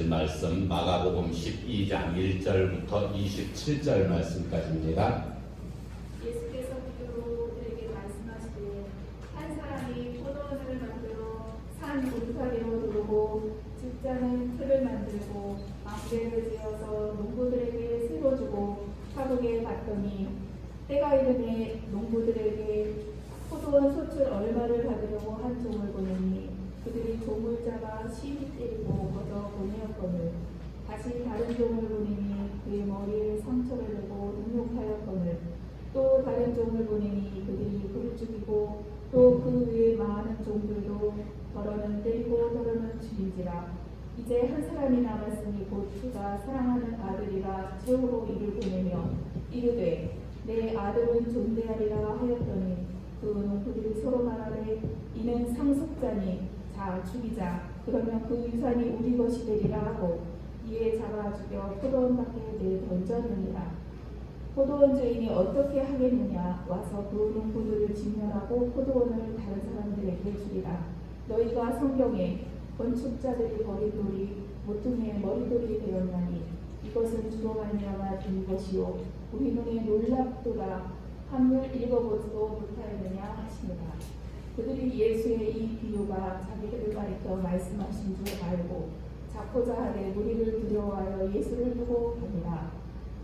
주신 말씀 마가복음 12장 1절부터 27절 말씀까지입니다. 예수께서 비유로 그에게 말씀하시되 한 사람이 포도원을 만들어 산 울타리로 두르고 집자는 틀을 만들고 망대를 지어서 농부들에게 새로 주고 화목에 받더니 때가 이르매 농부들에게 포도원 소출 얼마를 받으려고 한 종을 보내니 그들이 종을 잡아 시비 때리고 거저 보내었거늘 다시 다른 종을 보내니 그의 머리에 상처를 내고 능욕하였거늘 또 다른 종을 보내니 그들이 그를 죽이고 또 그 위에 많은 종들도 더러는 때리고 더러는 죽인지라. 이제 한 사람이 남았으니 곧 그가 사랑하는 아들이라 최후로 이를 보내며 이르되 내 아들은 존대하리라 하였더니 그 농부들이 서로 말하되 이는 상속자니 자 죽이자 그러면 그 유산이 우리 것이 되리라 하고 이에 잡아 죽여 포도원 밖에 내던졌느니라. 포도원 주인이 어떻게 하겠느냐 와서 그 농부들을 진멸하고 포도원을 다른 사람들에게 주리라. 너희가 성경에 건축자들이 버린 돌이 모퉁이의 머리돌이 되었나니 이것은 주로 말미암아 된 것이요 우리 눈에 놀랍도다 함을 읽어보지도 못하였느냐 하시니라. 그들이 예수의 이 비유가 자기들을 가리켜 말씀하신 줄 알고 잡고자 하되 무리를 두려워하여 예수를 두고 가니라.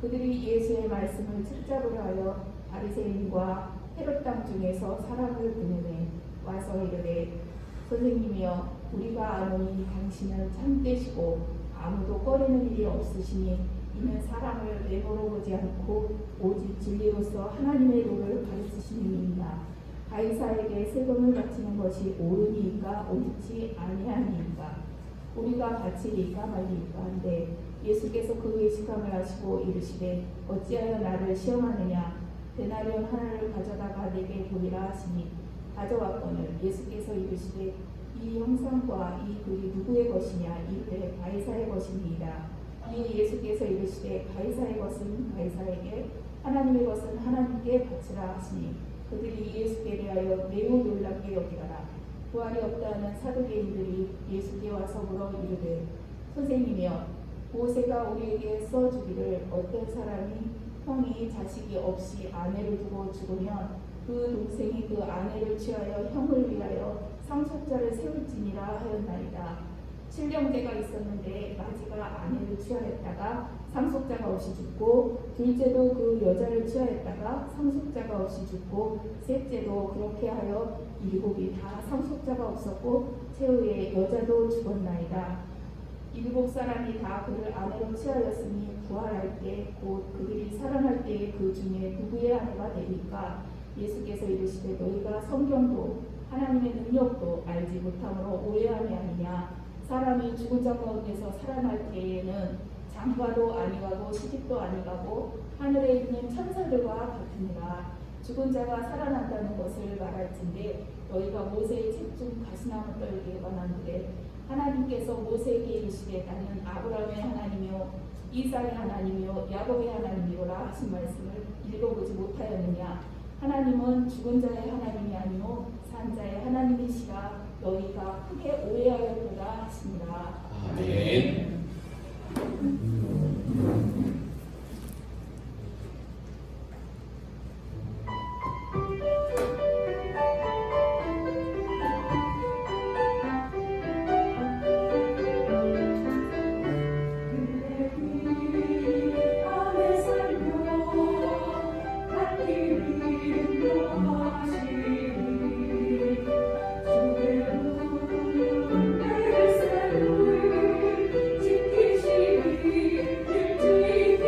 그들이 예수의 말씀을 책잡으려 하여 바리새인과 헤롯 땅 중에서 사람을 보내매 와서 이르되 선생님이여 우리가 아노니 당신은 참되시고 아무도 꺼리는 일이 없으시니 이는 사람을 외모로 보지 않고 오직 진리로서 하나님의 도를 가르치시니이다. 가이사에게 세금을 바치는 것이 옳으니까 옳지 아니하니까 우리가 바치리까 말리까 한데 예수께서 그 의식함을 하시고 이르시되 어찌하여 나를 시험하느냐 데나리온 하나를 가져다가 내게 보이라 하시니 가져왔거늘 예수께서 이르시되 이 형상과 이 글이 누구의 것이냐 이르되 가이사의 것이니이다. 이에 예수께서 이르시되 가이사의 것은 가이사에게 하나님의 것은 하나님께 바치라 하시니 그들이 예수께 대하여 매우 놀랍게 여기더라. 부활이 없다는 사두개인들이 예수께 와서 물어 이르되 선생님이여 모세가 우리에게 써주기를 어떤 사람이 형이 자식이 없이 아내를 두고 죽으면 그 동생이 그 아내를 취하여 형을 위하여 상속자를 세울지니라 하였나이다. 칠형제가 있었는데 마지가 아내를 취하였다가 상속자가 없이 죽고 둘째도 그 여자를 취하였다가 상속자가 없이 죽고 셋째도 그렇게 하여 일곱이 다 상속자가 없었고 최후에 여자도 죽었나이다. 일곱 사람이 다 그를 아내로 취하였으니 부활할 때 곧 그들이 살아날 때에 그 중에 누구의 아내가 되리까? 예수께서 이르시되 너희가 성경도 하나님의 능력도 알지 못함으로 오해함이 아니냐. 사람이 죽은 자 가운데서 살아날 때에는 장가도 아니가고 시집도 아니가고 하늘에 있는 천사들과 같으니라. 죽은 자가 살아난다는 것을 말할진대 너희가 모세의 책 중 가시나무 떨기에 관한데 하나님께서 모세에게 이르시되 나는 아브라함의 하나님이요 이삭의 하나님이요 야곱의 하나님이로라 하신 말씀을 읽어보지 못하였느냐. 하나님은 죽은 자의 하나님이 아니요 산 자의 하나님이시라 너희가 크게 오해하였도다 하시니라. 아멘. 지키시니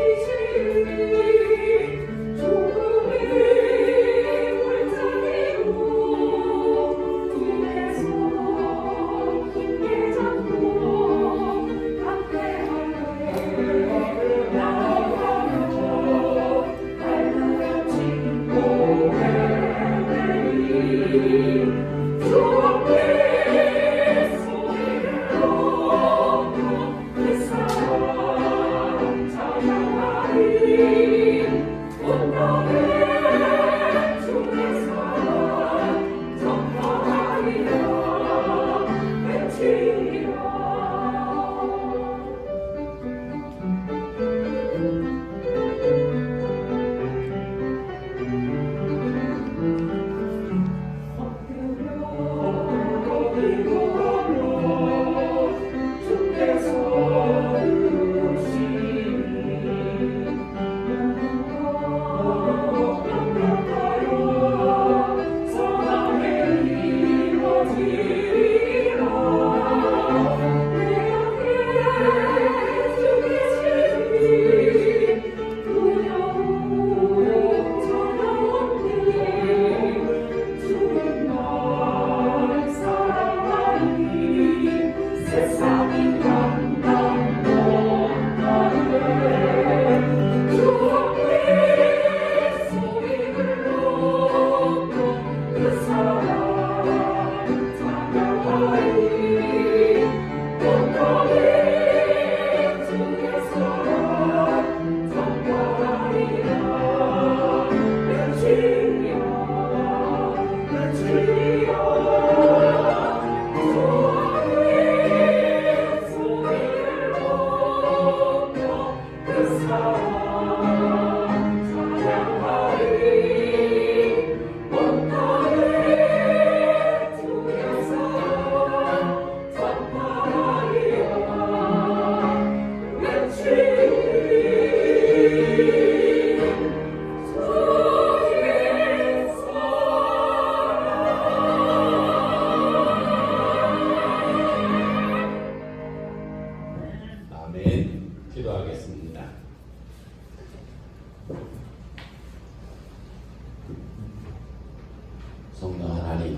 성령 하나님,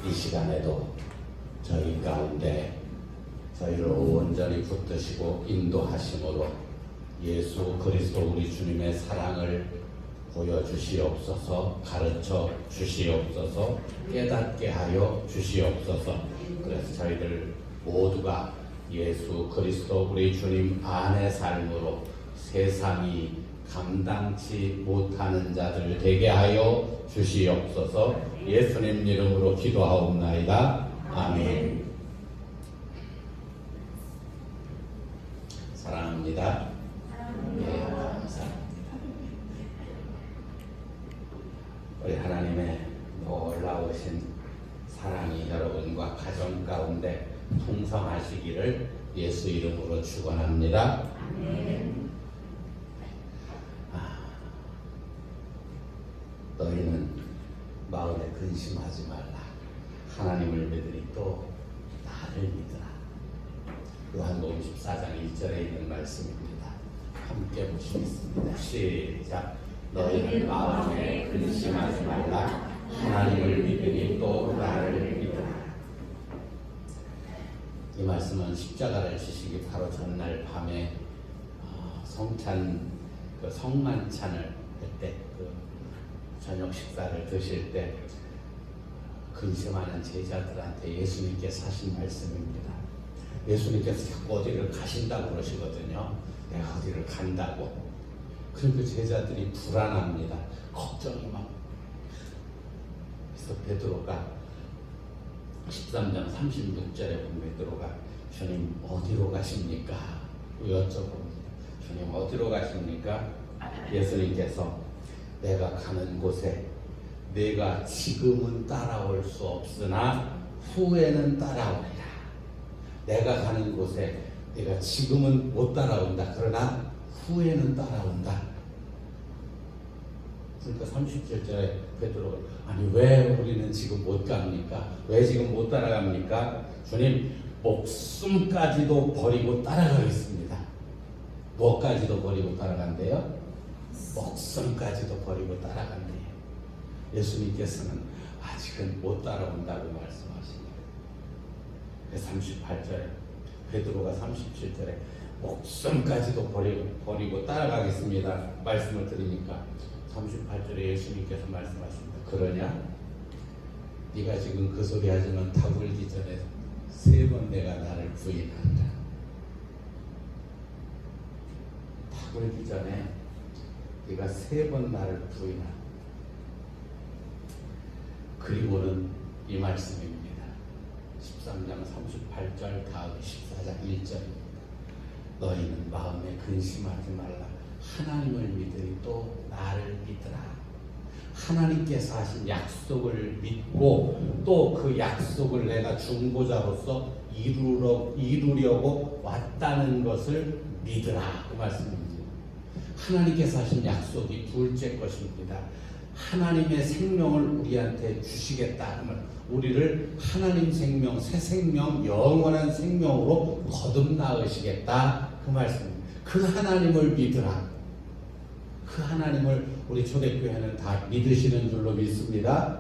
이 시간에도 저희 가운데 저희를 온전히 붙드시고 인도하심으로 예수 그리스도 우리 주님의 사랑을 보여주시옵소서, 가르쳐 주시옵소서, 깨닫게 하여 주시옵소서. 그래서 저희들 모두가 예수 그리스도 우리 주님 안의 삶으로 세상이 감당치 못하는 자들 되게 하여 주시옵소서. 예수님 이름으로 기도하옵나이다. 아멘. 사랑합니다. 예, 감사합니다. 우리 하나님의 놀라우신 사랑이 여러분과 가정 가운데 풍성하시기를 예수 이름으로 축원합니다. 너희는 마음에 근심하지 말라. 하나님을 믿으니 또 나를 믿으라. 요한복음 14장 1절에 있는 말씀입니다. 함께 보시겠습니다. 시작. 너희는 마음에 근심하지 말라. 하나님을 믿으니 또 나를 믿으라. 이 말씀은 십자가를 지시기 바로 전날 밤에 성찬 성만찬을 할 때 저녁 식사를 드실 때 근심하는 제자들한테 예수님께서 하신 말씀입니다. 예수님께서 자꾸 어디를 가신다고 그러시거든요. 내가 어디를 간다고. 그러니까 제자들이 불안합니다. 걱정이 막. 그래서 베드로가 13장 36절에 보면 베드로가 주님 어디로 가십니까? 여쭤봅니다. 주님 어디로 가십니까? 예수님께서 내가 가는 곳에 내가 지금은 따라올 수 없으나 후에는 따라오리라. 내가 가는 곳에 내가 지금은 못 따라온다. 그러나 후에는 따라온다. 그러니까 37절에 베드로가 아니 왜 우리는 지금 못 갑니까? 왜 지금 못 따라갑니까? 주님 목숨까지도 버리고 따라가겠습니다. 뭐까지도 버리고 따라간대요? 목숨까지도 버리고 따라간대요. 예수님께서는 아직은 못 따라온다고 말씀하십니다. 38절에 베드로가 37절에 목숨까지도 버리고 따라가겠습니다 말씀을 드리니까 38절에 예수님께서 말씀하십니다. 그러냐? 네가 지금 그 소리 하지만 다 울기 전에 3번 내가 나를 부인한다. 다 울기 전에 네가 3번 나를 부인한다. 그리고는 이 말씀입니다. 13장 38절 다음 14장 1절입니다. 너희는 마음에 근심하지 말라. 하나님을 믿으니 또 나를 믿으라. 하나님께서 하신 약속을 믿고 또 그 약속을 내가 중보자로서 이루려고 왔다는 것을 믿으라. 그 말씀입니다. 하나님께서 하신 약속이 둘째 것입니다. 하나님의 생명을 우리한테 주시겠다. 우리를 하나님 생명, 새 생명, 영원한 생명으로 거듭나으시겠다. 그 말씀입니다. 그 하나님을 믿으라. 그 하나님을 우리 초대교회는 다 믿으시는 줄로 믿습니다.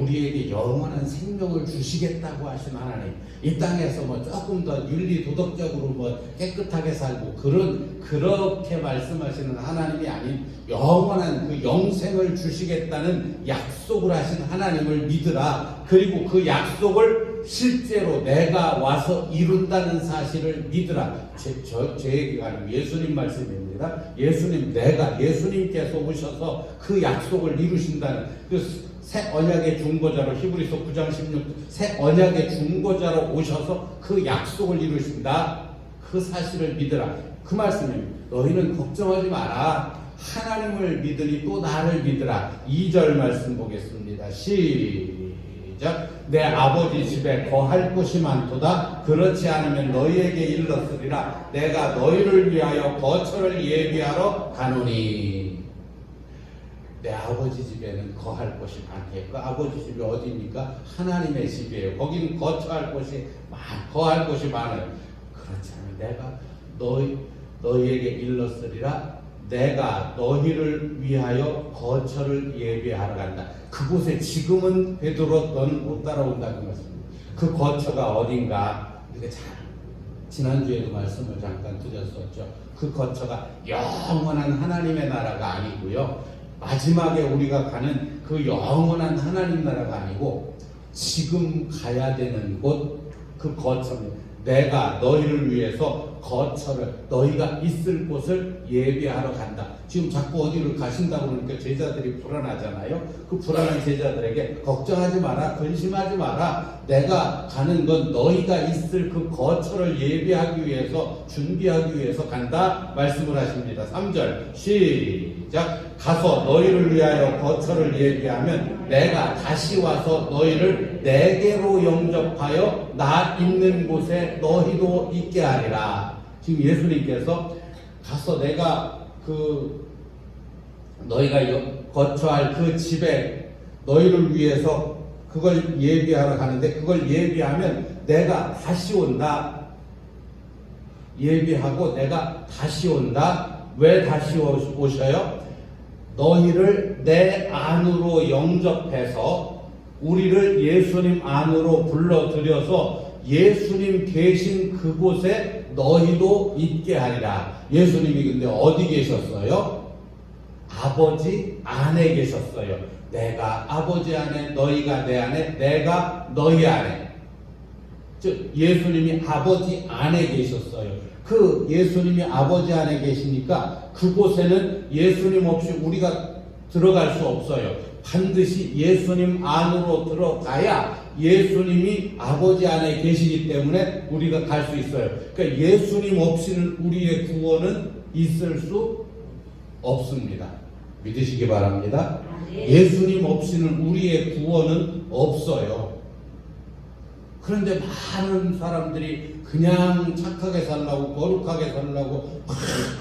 우리에게 영원한 생명을 주시겠다고 하신 하나님, 이 땅에서 조금 더 윤리 도덕적으로 깨끗하게 살고 그렇게 말씀하시는 하나님이 아닌 영원한 그 영생을 주시겠다는 약속을 하신 하나님을 믿으라. 그리고 그 약속을 실제로 내가 와서 이룬다는 사실을 믿으라. 제 얘기가 아니고 예수님 말씀입니다. 예수님께서 오셔서 그 약속을 이루신다는 그 새 언약의 중보자로 히브리서 9장 16 새 언약의 중보자로 오셔서 그 약속을 이루신다. 그 사실을 믿으라. 그 말씀입니다. 너희는 걱정하지 마라. 하나님을 믿으니 또 나를 믿으라. 2절 말씀 보겠습니다. 시작. 내 아버지 집에 거할 곳이 많도다. 그렇지 않으면 너희에게 일렀으리라. 내가 너희를 위하여 거처를 예비하러 가노니. 내 아버지 집에는 거할 곳이 많대요. 그 아버지 집이 어디입니까? 하나님의 집이에요. 거기는 거할 곳이 많아요. 그렇지 않으면 내가 너희에게 일렀으리라. 내가 너희를 위하여 거처를 예비하러 간다. 그곳에 지금은 베드로 너는 못 따라온다 그 말씀입니다. 그 거처가 어딘가 우리가 잘 지난주에도 말씀을 잠깐 드렸었죠. 그 거처가 영원한 하나님의 나라가 아니고요. 마지막에 우리가 가는 그 영원한 하나님 나라가 아니고 지금 가야 되는 곳 그 거처입니다. 내가 너희를 위해서 거처를 너희가 있을 곳을 예비하러 간다. 지금 자꾸 어디를 가신다고 그러니까 제자들이 불안하잖아요. 그 불안한 제자들에게 걱정하지 마라, 근심하지 마라. 내가 가는 건 너희가 있을 그 거처를 예비하기 위해서 준비하기 위해서 간다 말씀을 하십니다. 3절 시작. 가서 너희를 위하여 거처를 예비하면 내가 다시 와서 너희를 내게로 영접하여 나 있는 곳에 너희도 있게 하리라. 지금 예수님께서 가서 내가 너희가 거처할 그 집에 너희를 위해서 그걸 예비하러 가는데 그걸 예비하면 내가 다시 온다. 예비하고 내가 다시 온다. 왜 다시 오셔요? 너희를 내 안으로 영접해서 우리를 예수님 안으로 불러들여서 예수님 계신 그곳에 너희도 있게 하리라. 예수님이 근데 어디 계셨어요? 아버지 안에 계셨어요. 내가 아버지 안에, 너희가 내 안에, 내가 너희 안에. 즉 예수님이 아버지 안에 계셨어요. 그 예수님이 아버지 안에 계시니까 그곳에는 예수님 없이 우리가 들어갈 수 없어요. 반드시 예수님 안으로 들어가야 예수님이 아버지 안에 계시기 때문에 우리가 갈 수 있어요. 그러니까 예수님 없이는 우리의 구원은 있을 수 없습니다. 믿으시기 바랍니다. 예수님 없이는 우리의 구원은 없어요. 그런데 많은 사람들이 그냥 착하게 살라고 거룩하게 살라고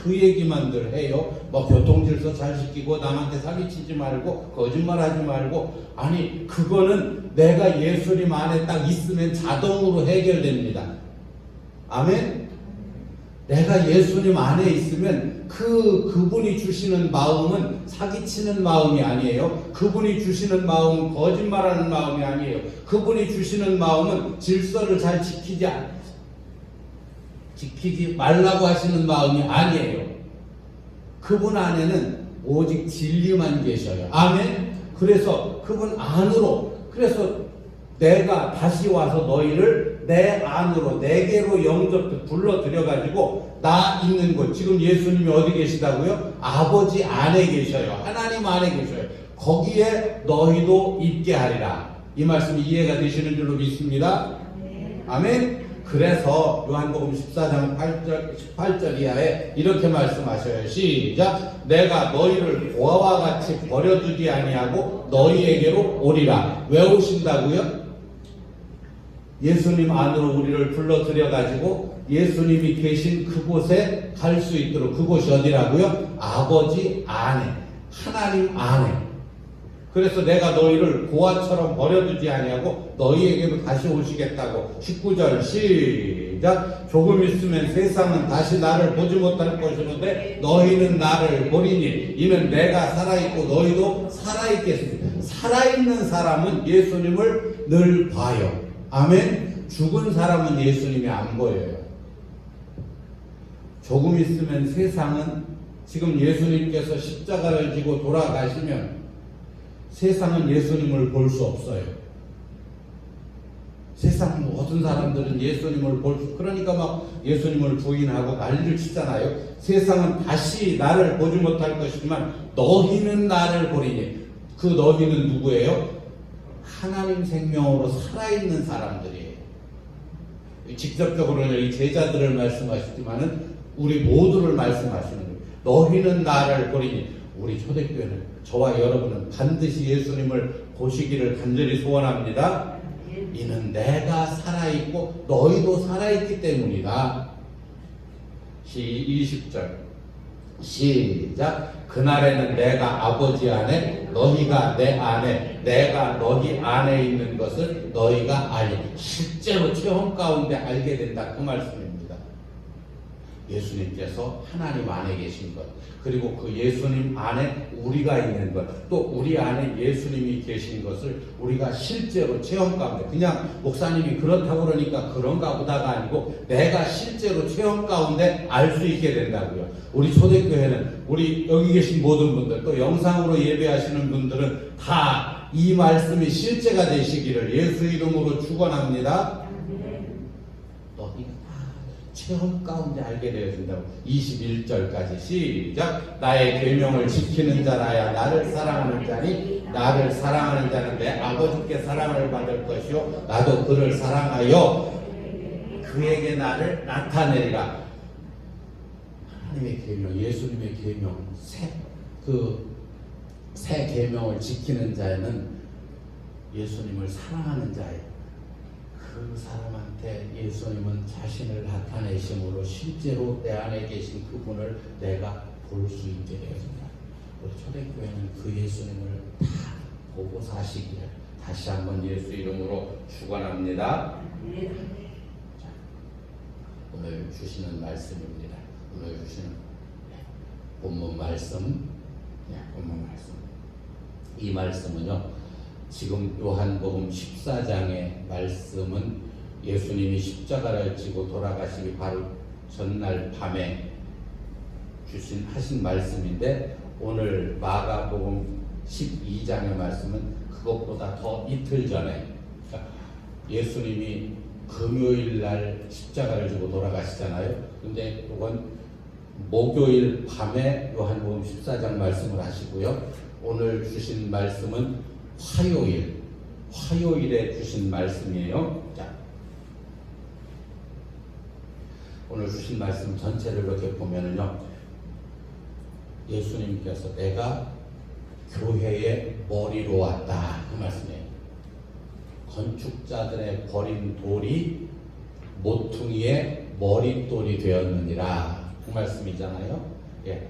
그 얘기만들 해요. 뭐 교통질서 잘 지키고 남한테 사기치지 말고 거짓말하지 말고. 아니 그거는 내가 예수님 안에 딱 있으면 자동으로 해결됩니다. 아멘. 내가 예수님 안에 있으면 그분이 주시는 마음은 사기치는 마음이 아니에요. 그분이 주시는 마음은 거짓말하는 마음이 아니에요. 그분이 주시는 마음은 질서를 잘 지키지 말라고 하시는 마음이 아니에요. 그분 안에는 오직 진리만 계셔요. 아멘. 그래서 그분 안으로, 그래서 내가 다시 와서 너희를 내 안으로, 내게로 영접 불러들여가지고 나 있는 곳, 지금 예수님이 어디 계시다고요? 아버지 안에 계셔요. 하나님 안에 계셔요. 거기에 너희도 있게 하리라. 이 말씀이 이해가 되시는 줄로 믿습니다. 아멘. 그래서 요한복음 14장 18절 이하에 이렇게 말씀하셔요. 시작. 내가 너희를 고아와 같이 버려두지 아니하고 너희에게로 오리라. 왜 오신다고요? 예수님 안으로 우리를 불러들여가지고 예수님이 계신 그곳에 갈 수 있도록. 그곳이 어디라고요? 아버지 안에, 하나님 안에. 그래서 내가 너희를 고아처럼 버려두지 아니하고 너희에게로 다시 오시겠다고. 19절 시작. 조금 있으면 세상은 다시 나를 보지 못할 것이는데 너희는 나를 보리니 이는 내가 살아있고 너희도 살아있겠습니다. 살아있는 사람은 예수님을 늘 봐요. 아멘. 죽은 사람은 예수님이 안 보여요. 조금 있으면 세상은, 지금 예수님께서 십자가를 지고 돌아가시면 세상은 예수님을 볼 수 없어요. 세상 모든 사람들은 예수님을 그러니까 막 예수님을 부인하고 난리를 치잖아요. 세상은 다시 나를 보지 못할 것이지만 너희는 나를 보리니. 그 너희는 누구예요? 하나님 생명으로 살아있는 사람들이에요. 직접적으로는 이 제자들을 말씀하시지만은 우리 모두를 말씀하시는 거예요. 너희는 나를 보리니. 우리 초대교회는, 저와 여러분은 반드시 예수님을 보시기를 간절히 소원합니다. 이는 내가 살아있고 너희도 살아있기 때문이다. 20절 시작. 그날에는 내가 아버지 안에, 너희가 내 안에, 내가 너희 안에 있는 것을 너희가 알리. 실제로 체험 가운데 알게 된다. 그 말씀입니다. 예수님께서 하나님 안에 계신 것, 그리고 그 예수님 안에 우리가 있는 것, 또 우리 안에 예수님이 계신 것을 우리가 실제로 체험 가운데, 그냥 목사님이 그렇다고 그러니까 그런가 보다가 아니고 내가 실제로 체험 가운데 알 수 있게 된다고요. 우리 초대교회는, 우리 여기 계신 모든 분들, 또 영상으로 예배하시는 분들은 다 이 말씀이 실제가 되시기를 예수 이름으로 축원합니다. 또 이거 다 체험 가운데 알게 되어진다고. 21절까지 시작. 나의 계명을 지키는 자라야 나를 사랑하는 자니 나를 사랑하는 자는 내 아버지께 사랑을 받을 것이요 나도 그를 사랑하여 그에게 나를 나타내리라. 하나님의 계명, 예수님의 계명, 새 계명을 지키는 자는 예수님을 사랑하는 자예요. 그 사람한테 예수님은 자신을 나타내심으로 실제로 내 안에 계신 그분을 내가 볼 수 있게 되었습니다. 우리 초대교회는 그 예수님을 다 보고 사시기를 다시 한번 예수 이름으로 축원합니다. 자, 오늘 주시는 말씀입니다. 오늘 주시는 본문 말씀, 본문 말씀. 이 말씀은요, 지금 요한복음 14장의 말씀은 예수님이 십자가를 지고 돌아가시기 바로 전날 밤에 하신 말씀인데, 오늘 마가복음 12장의 말씀은 그것보다 더 이틀 전에, 그러니까 예수님이 금요일 날 십자가를 지고 돌아가시잖아요. 근데 이건 목요일 밤에 요한복음 14장 말씀을 하시고요. 오늘 주신 말씀은 화요일에 주신 말씀이에요. 자, 오늘 주신 말씀 전체를 이렇게 보면은요, 예수님께서 내가 교회의 머리로 왔다, 그 말씀이에요. 건축자들의 버린 돌이 모퉁이의 머릿돌이 되었느니라, 그 말씀이잖아요. 예,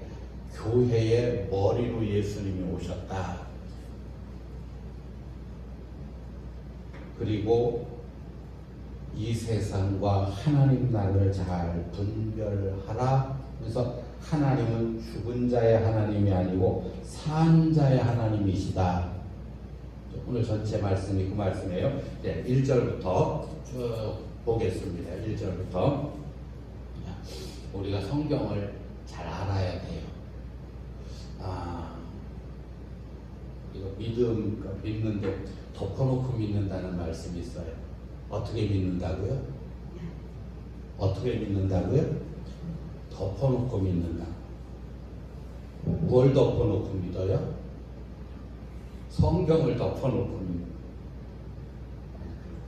교회의 머리로 예수님이 오셨다. 그리고 이 세상과 하나님 나라를 잘 분별하라. 그래서 하나님은 죽은 자의 하나님이 아니고 산 자의 하나님이시다. 오늘 전체 말씀이 그 말씀이에요. 네, 1절부터 쭉 보겠습니다. 1절부터. 우리가 성경을 잘 알아야 돼요. 이거 믿는데 덮어놓고 믿는다는 말씀이 있어요. 어떻게 믿는다고요? 어떻게 믿는다고요? 덮어놓고 믿는다. 뭘 덮어놓고 믿어요? 성경을 덮어놓고 믿는.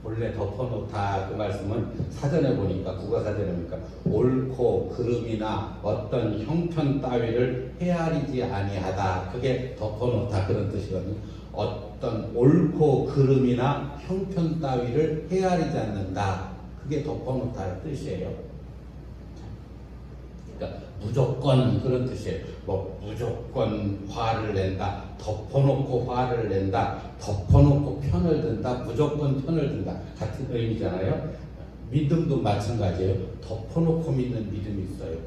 원래 덮어놓다, 그 말씀은 사전에 보니까, 국어사전에 보니까 옳고 그름이나 어떤 형편 따위를 헤아리지 아니하다, 그게 덮어놓다, 그런 뜻이거든요. 어떤 옳고 그름이나 형편 따위를 헤아리지 않는다, 그게 덮어놓다의 뜻이에요. 그러니까 무조건 그런 뜻이에요. 뭐 무조건 화를 낸다, 덮어놓고 화를 낸다, 덮어놓고 편을 든다, 무조건 편을 든다, 같은 의미잖아요. 믿음도 마찬가지예요. 덮어놓고 믿는 믿음이 있어요.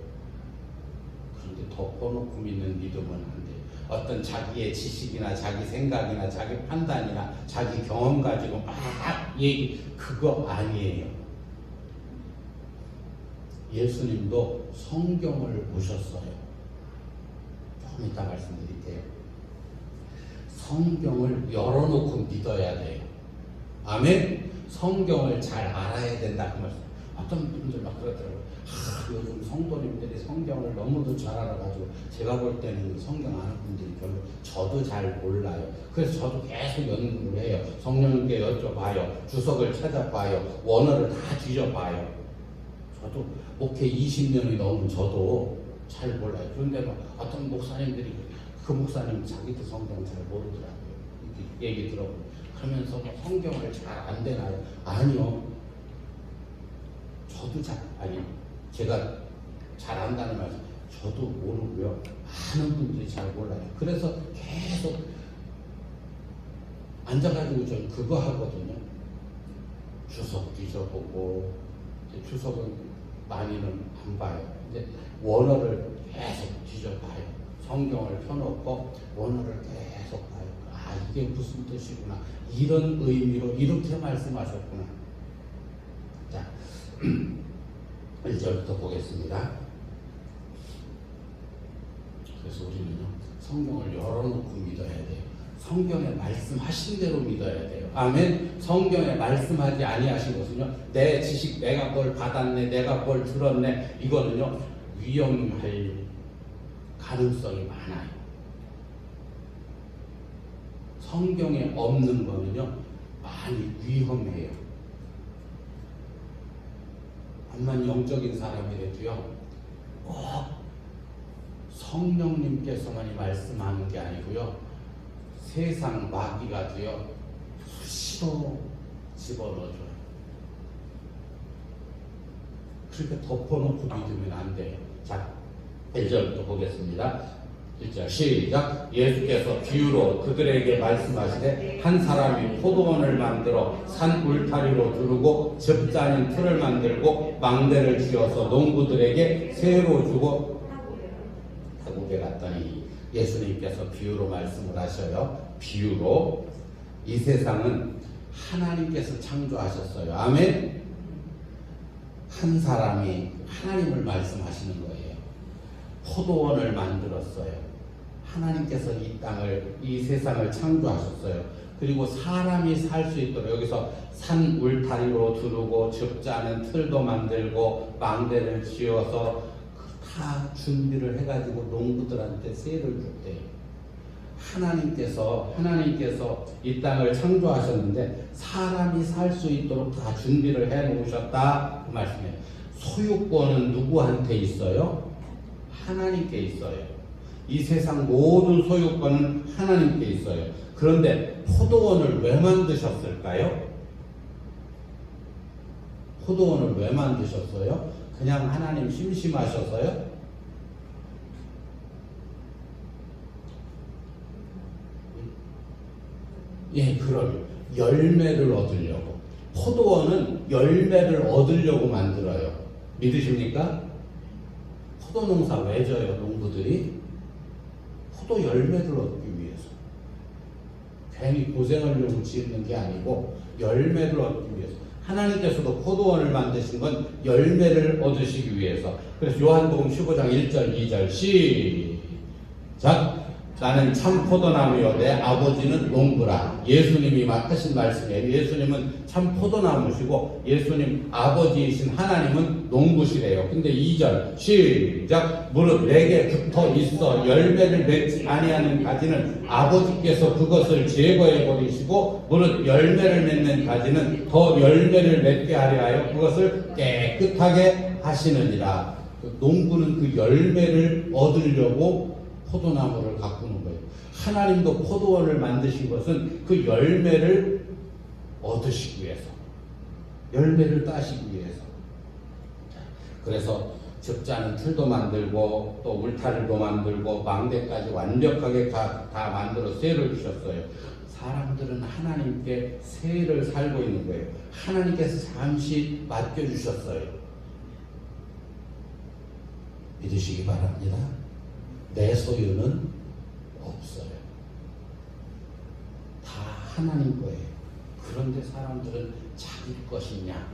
그런데 덮어놓고 믿는 믿음은 안 돼요. 어떤 자기의 지식이나 자기 생각이나 자기 판단이나 자기 경험 가지고 막 얘기, 그거 아니에요. 예수님도 성경을 보셨어요. 조금 이따 말씀드릴게요. 성경을 열어놓고 믿어야 돼요. 아멘? 성경을 잘 알아야 된다, 그 말씀. 어떤 분들 막 그러더라고요. 요즘 성도님들이 성경을 너무도 잘 알아가지고 제가 볼 때는 성경 아는 분들이 별로, 저도 잘 몰라요. 그래서 저도 계속 연구를 해요. 성령님께 여쭤봐요. 주석을 찾아봐요. 원어를 다 뒤져봐요. 저도 목회 20년이 넘은 저도 잘 몰라요. 그런데 막 어떤 목사님들이, 그 목사님 자기도 성경 잘 모르더라고요. 이렇게 얘기 들어보고. 그러면서 성경을 잘 안 되나요? 아니요. 저도 제가 잘 안다는 말씀, 저도 모르고요. 많은 분들이 잘 몰라요. 그래서 계속 앉아가지고 전 그거 하거든요. 주석 뒤져보고, 주석은 많이는 안 봐요. 이제 원어를 계속 뒤져봐요. 성경을 펴놓고 원어를 계속 봐요. 아, 이게 무슨 뜻이구나. 이런 의미로 이렇게 말씀하셨구나. 자, 1절부터 보겠습니다. 그래서 우리는요, 성경을 열어놓고 믿어야 돼요. 성경에 말씀하신 대로 믿어야 돼요. 아멘. 성경에 말씀하지 아니하신 것은요, 내 지식, 내가 뭘 받았네, 내가 뭘 들었네, 이거는요 위험할 가능성이 많아요. 성경에 없는 거는요 많이 위험해요. 암만 영적인 사람이라도요 꼭 성령님께서만이 말씀하는 게 아니고요, 세상 마귀가도요 수시로 집어넣어줘요. 그렇게 덮어놓고 믿으면 안 돼요. 자, 1절부터 보겠습니다. 1절 시작. 예수께서 비유로 그들에게 말씀하시되 한 사람이 포도원을 만들어 산 울타리로 두르고 접자는 틀을 만들고 망대를 지어서 농부들에게 새로 주고 타국에 갔더니, 예수님께서 비유로 말씀을 하셔요. 비유로. 이 세상은 하나님께서 창조하셨어요. 아멘. 한 사람이 하나님을 말씀하시는 거예요. 포도원을 만들었어요. 하나님께서 이 땅을, 이 세상을 창조하셨어요. 그리고 사람이 살 수 있도록 여기서 산 울타리로 두르고 접자는 틀도 만들고 망대를 지어서 다 준비를 해가지고 농부들한테 세를 줬대요. 하나님께서 이 땅을 창조하셨는데 사람이 살 수 있도록 다 준비를 해 놓으셨다, 그 말씀이에요. 소유권은 누구한테 있어요? 하나님께 있어요. 이 세상 모든 소유권은 하나님께 있어요. 그런데 포도원을 왜 만드셨을까요? 포도원을 왜 만드셨어요? 그냥 하나님 심심하셔서요? 예, 그럼 열매를 얻으려고. 포도원은 열매를 얻으려고 만들어요. 믿으십니까? 포도 농사 왜 져요, 농부들이? 포도 열매를 얻기 위해서. 괜히 고생하려고 짓는 게 아니고 열매를 얻기 위해서. 하나님께서도 포도원을 만드신 건 열매를 얻으시기 위해서. 그래서 요한복음 15장 1절 2절 시작. 나는 참 포도나무요 내 아버지는 농부라. 예수님이 하신 말씀이에요. 예수님은 참 포도나무시고 예수님 아버지이신 하나님은 농부시래요. 근데 2절 시작. 무릇 내게 붙어 있어 열매를 맺지 아니하는 가지는 아버지께서 그것을 제거해 버리시고 무릇 열매를 맺는 가지는 더 열매를 맺게 하려 하여 그것을 깨끗하게 하시느니라. 농부는 그 열매를 얻으려고 포도나무를 가꾸는 거예요. 하나님도 포도원을 만드신 것은 그 열매를 얻으시기 위해서, 열매를 따시기 위해서. 그래서 접자는 틀도 만들고 또 울타리도 만들고 망대까지 완벽하게 다 만들어 세를 주셨어요. 사람들은 하나님께 세를 살고 있는 거예요. 하나님께서 잠시 맡겨주셨어요. 믿으시기 바랍니다. 내 소유는 없어요. 다 하나님 거예요. 그런데 사람들은 자기 것이냐?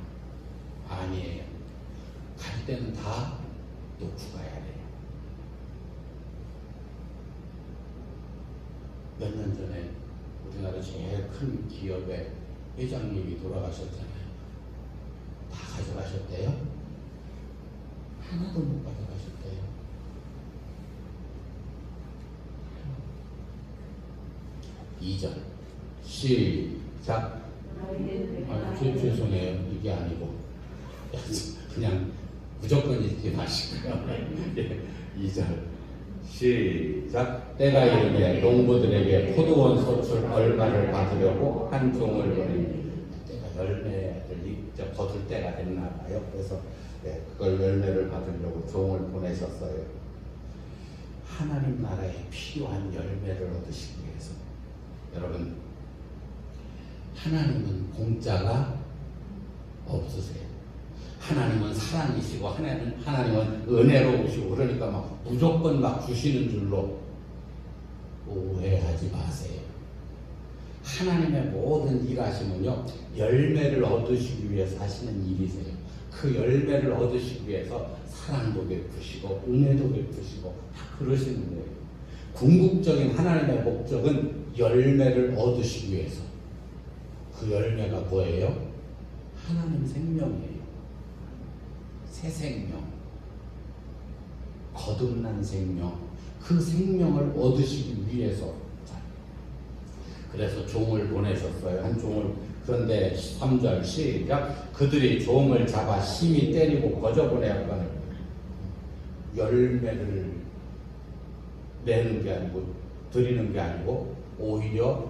아니에요. 갈 때는 다 놓고 가야 돼요. 몇 년 전에 우리나라 제일 큰 기업의 회장님이 돌아가셨잖아요. 다 가져가셨대요? 하나도 못 가져가셨대요. (2절) 시작. 죄송해요. 이게 아니고 그냥 무조건 이렇게 마시고요. 2절 시작. 때가 이르매 농부들에게 포도원 소출 얼마를 받으려고 한 종을 보내니, 때가 열매를 거둘 때가 됐나 봐요. 그래서 그걸 열매를 받으려고 종을 보내셨어요. 하나님 나라에 필요한 열매를 얻으시기 위해서. 여러분, 하나님은 공짜가 없으세요. 하나님은 사랑이시고 하나님은 은혜로우시고 그러니까 막 무조건 막 주시는 줄로 오해하지 마세요. 하나님의 모든 일하심은요 열매를 얻으시기 위해서 하시는 일이세요. 그 열매를 얻으시기 위해서 사랑도 베푸시고 은혜도 베푸시고 다 그러시는 거예요. 궁극적인 하나님의 목적은 열매를 얻으시기 위해서. 그 열매가 뭐예요? 하나님 생명이에요. 새 생명, 거듭난 생명, 그 생명을 얻으시기 위해서. 그래서 종을 보내셨어요. 한 종을. 그런데 3절 시작. 그들이 종을 잡아 심히 때리고 거저보내었거늘. 열매를 내는 게 아니고 드리는 게 아니고 오히려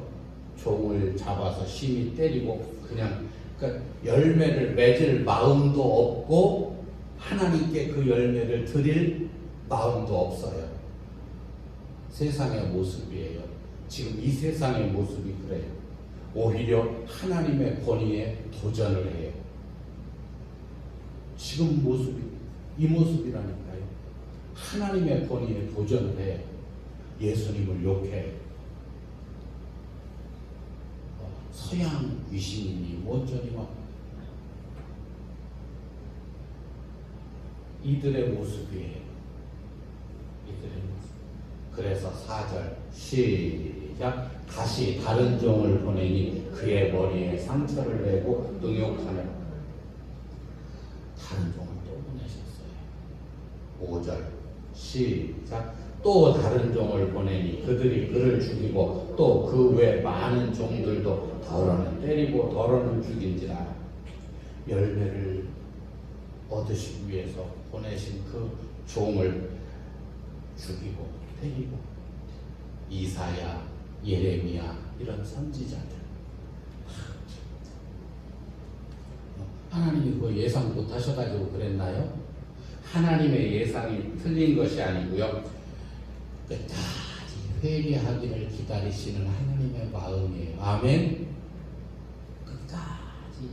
종을 잡아서 심히 때리고 그냥 그러니까 열매를 맺을 마음도 없고 하나님께 그 열매를 드릴 마음도 없어요. 세상의 모습이에요. 지금 이 세상의 모습이 그래요. 오히려 하나님의 권위에 도전을 해요. 지금 모습이 이 모습이라니까요. 하나님의 권위에 도전을 해요. 예수님을 욕해요. 서양 귀신이니 원전이 막 이들의 모습이에요. 이들의 모습. 그래서 4절 시작. 다시 다른 종을 보내니 그의 머리에 상처를 내고 능욕하며 다른 종을 또 보내셨어요. 5절 시작. 또 다른 종을 보내니 그들이 그를 죽이고 또 그 외 많은 종들도 더러는 때리고 더러는 죽인지라. 열매를 얻으시기 위해서 보내신 그 종을 죽이고 때리고. 이사야, 예레미야 이런 선지자들. 하나님이 그거 예상 못 하셔가지고 그랬나요? 하나님의 예상이 틀린 것이 아니고요. 끝까지 회개하기를 기다리시는 하나님의 마음이에요. 아멘. 끝까지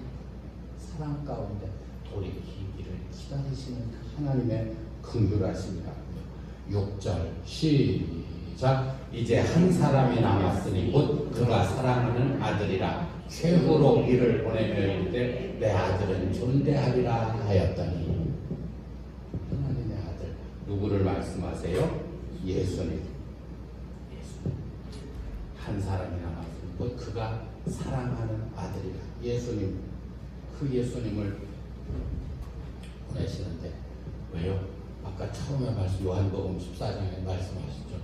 사랑 가운데 돌이키기를 기다리시는 하나님의 긍휼하십니다. 6절 시작. 이제 한 사람이 남았으니 곧 그가 사랑하는 아들이라. 최후로 이를 보내며 이르되 내 아들은 존대하리라 하였더니. 하나님의 아들 누구를 말씀하세요? 예수님. 한 사람이 남았으니 곧 그가 사랑하는 아들이라. 예수님. 그 예수님을 보내시는데 왜요? 아까 처음에 말씀 요한복음 14장에 말씀하시죠.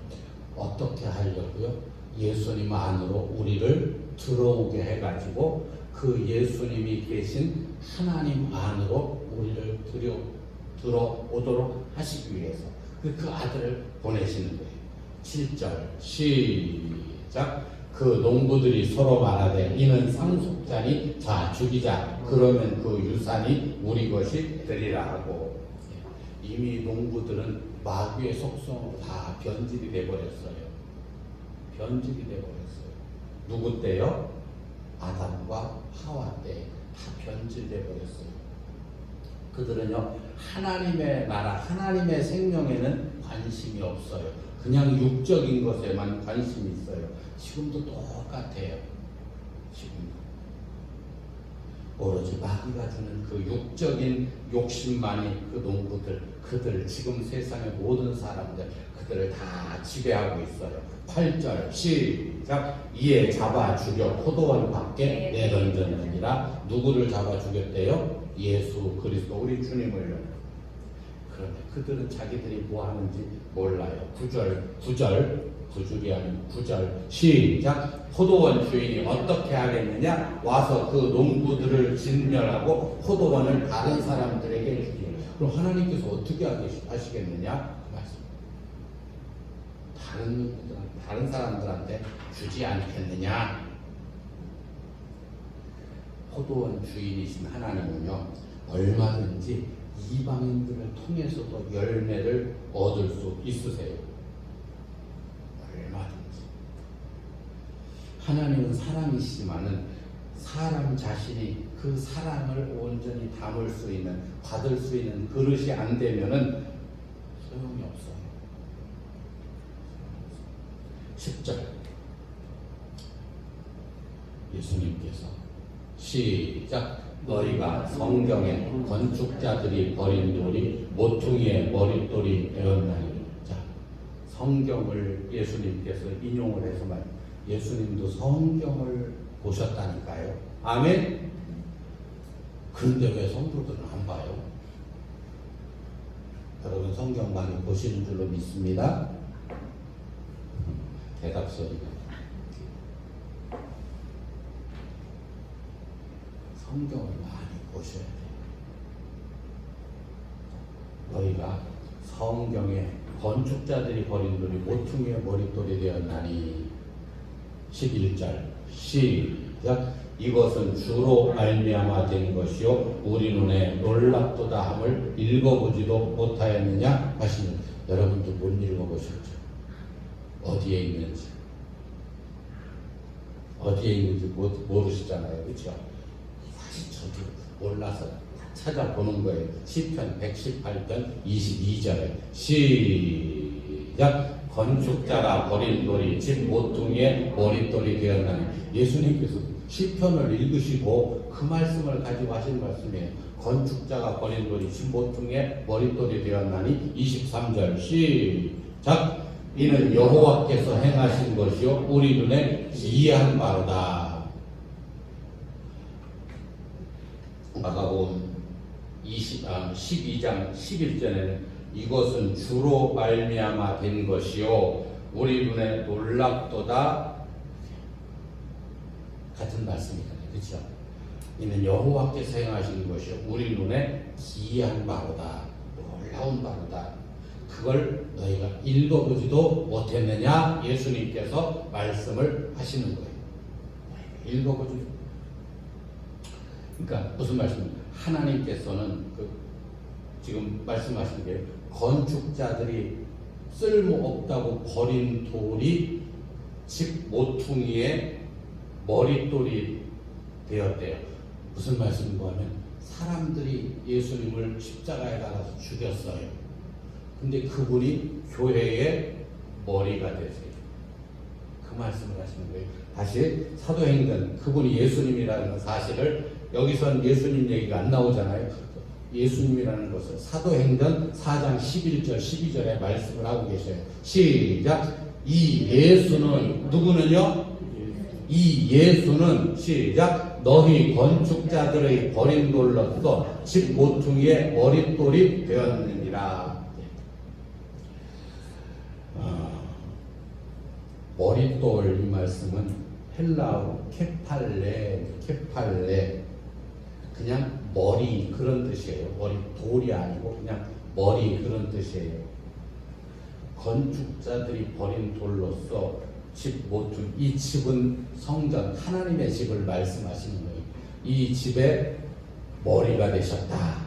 어떻게 하려고요? 예수님 안으로 우리를 들어오게 해가지고 그 예수님이 계신 하나님 안으로 우리를 들어오도록 하시기 위해서 그 아들을 보내시는 거예요. 7절 시작. 그 농부들이 서로 말하되 이는 상속자니 자 죽이자. 그러면 그 유산이 우리 것이 되리라 하고. 이미 농부들은 마귀의 속성으로 다 변질이 돼버렸어요. 변질이 돼버렸어요. 누구 때요? 아담과 하와 때 다 변질돼 버렸어요. 그들은요 하나님의 나라, 하나님의 생명에는 관심이 없어요. 그냥 육적인 것에만 관심이 있어요. 지금도 똑같아요. 지금도. 오로지 마귀가 주는 그 육적인 욕심만이 그 농부들, 그들 지금 세상의 모든 사람들 그들을 다 지배하고 있어요. 8절 시작. 이에 잡아 죽여 포도원 밖에 내던졌느니라. 누구를 잡아 죽였대요? 예수 그리스도 우리 주님을요. 그런데 그들은 자기들이 뭐 하는지 몰라요. 9줄이 아닌 9절 시작. 포도원 주인이 어떻게 하겠느냐? 와서 그 농부들을 진멸하고 포도원을 다른 사람들에게 주기를. 그럼 하나님께서 어떻게 하시겠느냐? 그 말씀. 다른 사람들한테 주지 않겠느냐? 포도원 주인이신 하나님은요 얼마든지 이방인들을 통해서도 열매를 얻을 수 있으세요. 얼마든지. 하나님은 사랑이시지만은 사람 자신이 그 사랑을 온전히 담을 수 있는, 받을 수 있는 그릇이 안 되면은 소용이 없어요. 10절 예수님께서 시작. 너희가 성경에 건축자들이 버린 돌이 모퉁이의 머릿돌이 되었나니. 자, 성경을 예수님께서 인용을 해서 말, 예수님도 성경을 보셨다니까요. 아멘. 그런데 왜 성도들은 안 봐요? 여러분 성경 많이 보시는 줄로 믿습니다. 대답 소리가. 성경을 많이 보셔야 돼요. 너희가 성경에 건축자들이 버린 돌이 모퉁이의 머릿돌이 되었나니. 11절 시작. 이것은 주로 말미암아 된 것이요 우리 눈에 놀랍도다 함을 읽어보지도 못하였느냐 하시는. 여러분도 못 읽어보셨죠? 어디에 있는지 모르시잖아요. 그렇죠? 사실 저도 몰라서 찾아보는 거예요. 시편 118편 22절에 시작. 건축자가 버린 돌이 집 모퉁이의 머릿돌이 되었나니. 예수님께서 시편을 읽으시고 그 말씀을 가지고 하신 말씀이에요. 건축자가 버린 돌이 집 모퉁이의 머릿돌이 되었나니. 23절 시작. 이는 여호와께서 행하신 것이요 우리 눈에 기이한 바로다. 마가복음 12장 11절에는 이것은 주로 말미암아 된 것이요 우리 눈에 놀랍도다. 같은 말씀이잖아요. 그렇죠? 이는 여호와께서 행하신 것이요 우리 눈에 기이한 바로다. 놀라운 바로다. 그걸 너희가 읽어보지도 못했느냐? 예수님께서 말씀을 하시는 거예요. 읽어보지도. 그러니까 무슨 말씀입니까? 하나님께서는 지금 말씀하신 게 건축자들이 쓸모없다고 버린 돌이 집 모퉁이의 머릿돌이 되었대요. 무슨 말씀인가 하면 사람들이 예수님을 십자가에 달아서 죽였어요. 근데 그분이 교회의 머리가 되세요. 그 말씀을 하시는 거예요. 다시 사도행전, 그분이 예수님이라는 사실을, 여기선 예수님 얘기가 안 나오잖아요. 예수님이라는 것을 사도행전 4장 11절 12절에 말씀을 하고 계셔요. 시작. 이 예수는 누구는요? 이 예수는 시작. 너희 건축자들의 버린 돌로서 집 모퉁이의 머릿돌이 되었느니라. 머릿돌, 이 말씀은 헬라어로 케팔레, 그냥 머리 그런 뜻이에요. 머리 돌이 아니고 그냥 머리 그런 뜻이에요. 건축자들이 버린 돌로서 집 모퉁이, 이 집은 성전 하나님의 집을 말씀하시는 거예요. 이 집의 머리가 되셨다.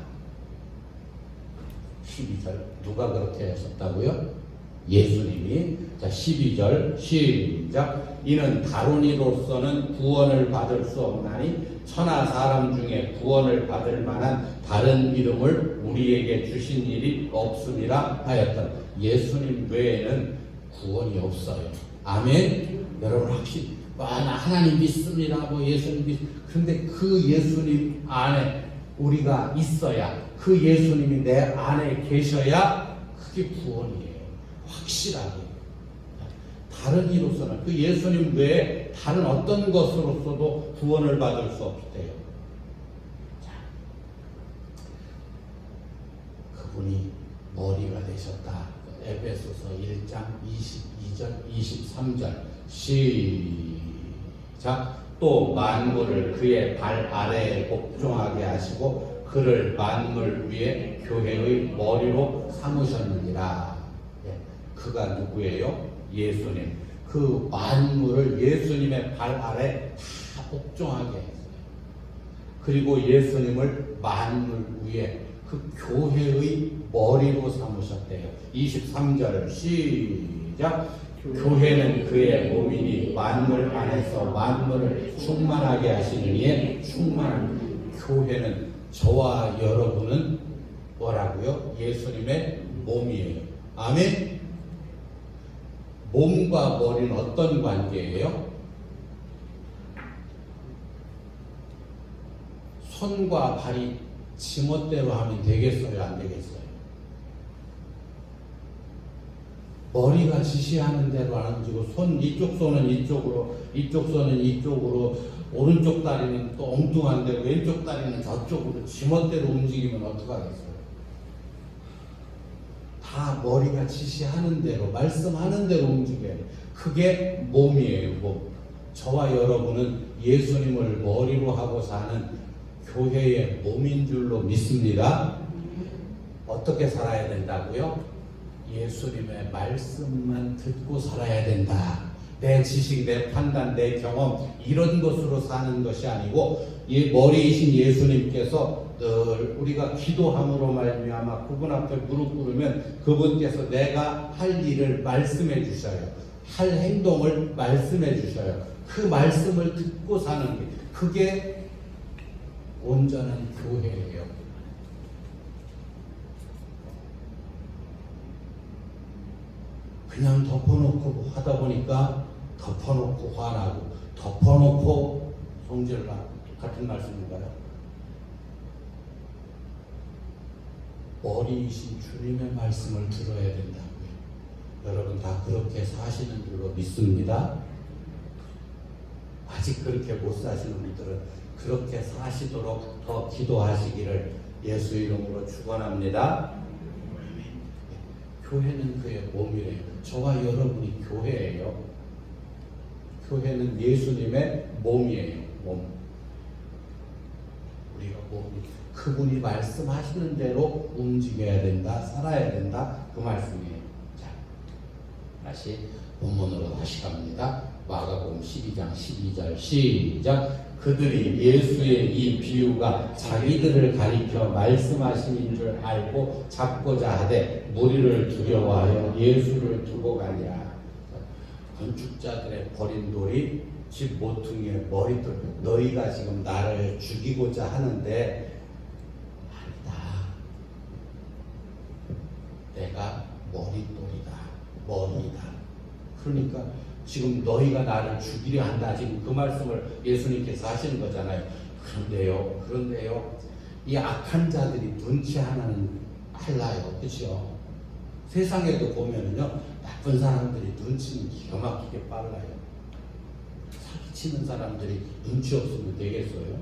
12절 누가 그렇게 하셨다고요? 예수님이. 자, 12절 시작. 이는 다른 이로서는 구원을 받을 수 없나니 천하 사람 중에 구원을 받을 만한 다른 이름을 우리에게 주신 일이 없음이라 하였던. 예수님 외에는 구원이 없어요. 아멘. 여러분 확실히 나 하나님 믿습니다. 예수님 그런데 그 예수님 안에 우리가 있어야, 그 예수님이 내 안에 계셔야 그게 구원이에요. 확실하게. 다른 이로서는, 그 예수님 외에 다른 어떤 것으로서도 구원을 받을 수 없대요. 자, 그분이 머리가 되셨다. 에베소서 1장 22절 23절 시작. 또 만물을 그의 발 아래에 복종하게 하시고 그를 만물 위에 교회의 머리로 삼으셨느니라. 그가 누구예요? 예수님. 그 만물을 예수님의 발 아래 다 복종하게 했어요. 그리고 예수님을 만물 위에 그 교회의 머리로 삼으셨대요. 23절 시작. 교회는 그의 몸이니 만물 안에서 만물을 충만하게 하시는 이의 충만한 교회는 저와 여러분은 뭐라고요? 예수님의 몸이에요. 아멘. 몸과 머리는 어떤 관계예요? 손과 발이 지멋대로 하면 되겠어요? 안 되겠어요? 머리가 지시하는 대로 안 움직이고 이쪽 손은 이쪽으로, 이쪽 손은 이쪽으로, 오른쪽 다리는 또 엉뚱한 대로, 왼쪽 다리는 저쪽으로 지멋대로 움직이면 어떡하겠어요? 다 머리가 지시하는 대로, 말씀하는 대로 움직여요. 그게 몸이에요, 몸. 저와 여러분은 예수님을 머리로 하고 사는 교회의 몸인 줄로 믿습니다. 어떻게 살아야 된다고요? 예수님의 말씀만 듣고 살아야 된다. 내 지식, 내 판단, 내 경험 이런 것으로 사는 것이 아니고 머리이신 예수님께서 늘 우리가 기도함으로 말미암아 그분 앞에 무릎 꿇으면 그분께서 내가 할 일을 말씀해 주셔요. 할 행동을 말씀해 주셔요. 그 말씀을 듣고 사는 게 그게 온전한 교회예요. 그냥 덮어놓고 하다 보니까 덮어놓고 화나고 덮어놓고 성질나고 같은 말씀인가요? 머리이신 주님의 말씀을 들어야 된다고요. 여러분 다 그렇게 사시는 줄로 믿습니다. 아직 그렇게 못 사시는 분들은 그렇게 사시도록 더 기도하시기를 예수 이름으로 축원합니다. 교회는 그의 몸이래요. 저와 여러분이 교회예요. 교회는 예수님의 몸이에요. 몸. 우리가 몸이 그분이 말씀하시는 대로 움직여야 된다, 살아야 된다 그 말씀이에요. 자, 다시 본문으로 다시 갑니다. 마가복음 12장 12절 시작. 그들이 예수의 이 비유가 자기들을 가리켜 말씀하심인 줄 알고 잡고자 하되 무리를 두려워하여 예수를 두고 가니라. 건축자들의 버린 돌이 집 모퉁이의 머리돌. 너희가 지금 나를 죽이고자 하는데 아니다. 내가 머리돌이다. 머리다. 그러니까 지금 너희가 나를 죽이려 한다. 지금 그 말씀을 예수님께서 하시는 거잖아요. 그런데요. 이 악한 자들이 눈치 하나는 빨라요. 그렇죠? 세상에도 보면은요. 나쁜 사람들이 눈치는 기가 막히게 빨라요. 사기치는 사람들이 눈치 없으면 되겠어요?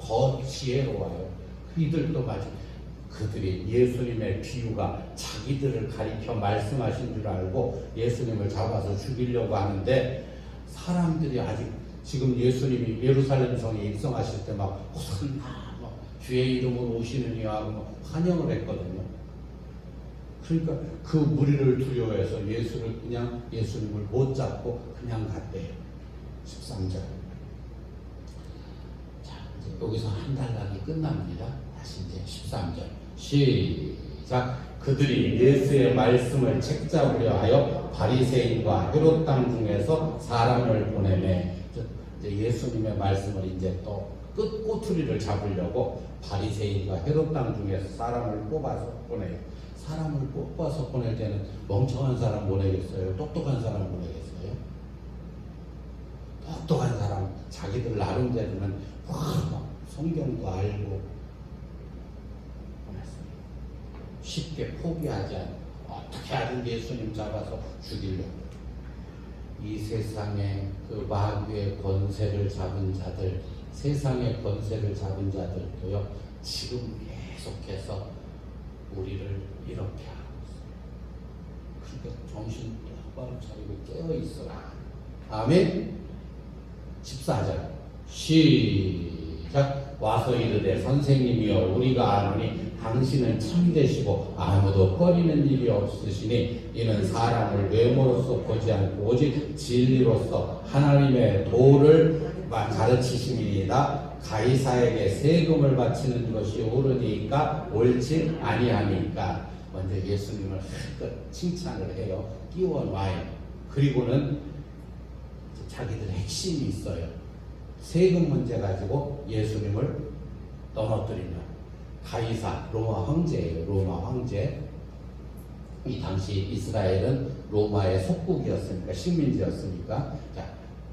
더 지혜로워요. 이들도 마찬가지. 그들이 예수님의 비유가 자기들을 가리켜 말씀하신 줄 알고 예수님을 잡아서 죽이려고 하는데 사람들이 아직 지금 예수님이 예루살렘 성에 입성하실 때 막 호산나 주의 이름으로 오시는 이와 하고 환영을 했거든요. 그러니까 그 무리를 두려워해서 예수님을 못 잡고 그냥 갔대요. 13절. 자, 이제 여기서 한 단락이 끝납니다. 다시 이제 13절. 시작. 그들이 예수의 말씀을 책잡으려 하여 바리새인과 헤롯 땅 중에서 사람을 보내매. 이제 예수님의 말씀을 이제 또 꼬투리를 잡으려고 바리새인과 헤롯 땅 중에서 사람을 뽑아서 보내요. 사람을 뽑아서 보낼 때는 멍청한 사람 보내겠어요? 똑똑한 사람 보내겠어요? 똑똑한 사람, 자기들 나름대로는 성경도 알고 쉽게 포기하지 않고 어떻게 하든 예수님 잡아서 죽이려고. 이 세상에 그 마귀의 권세를 잡은 자들, 세상의 권세를 잡은 자들도요 지금 계속해서 우리를 이렇게 하고 있어요. 그러니까 정신 똑바로 차리고 깨어있어라. 아멘. 14절 시작. 와서 이르되 선생님이여 우리가 아노니 당신은 참되시고 아무도 꺼리는 일이 없으시니 이는 사람을 외모로서 보지 않고 오직 진리로서 하나님의 도를 가르치심이니이다. 가이사에게 세금을 바치는 것이 옳으니까 옳지 아니하니까. 먼저 예수님을 한껏 칭찬을 해요. 띄워놔요. 그리고는 자기들 핵심이 있어요. 세금 문제 가지고 예수님을 넘어뜨리면 가이사 로마 황제예요. 로마 황제. 이 당시 이스라엘은 로마의 속국이었으니까 식민지였으니까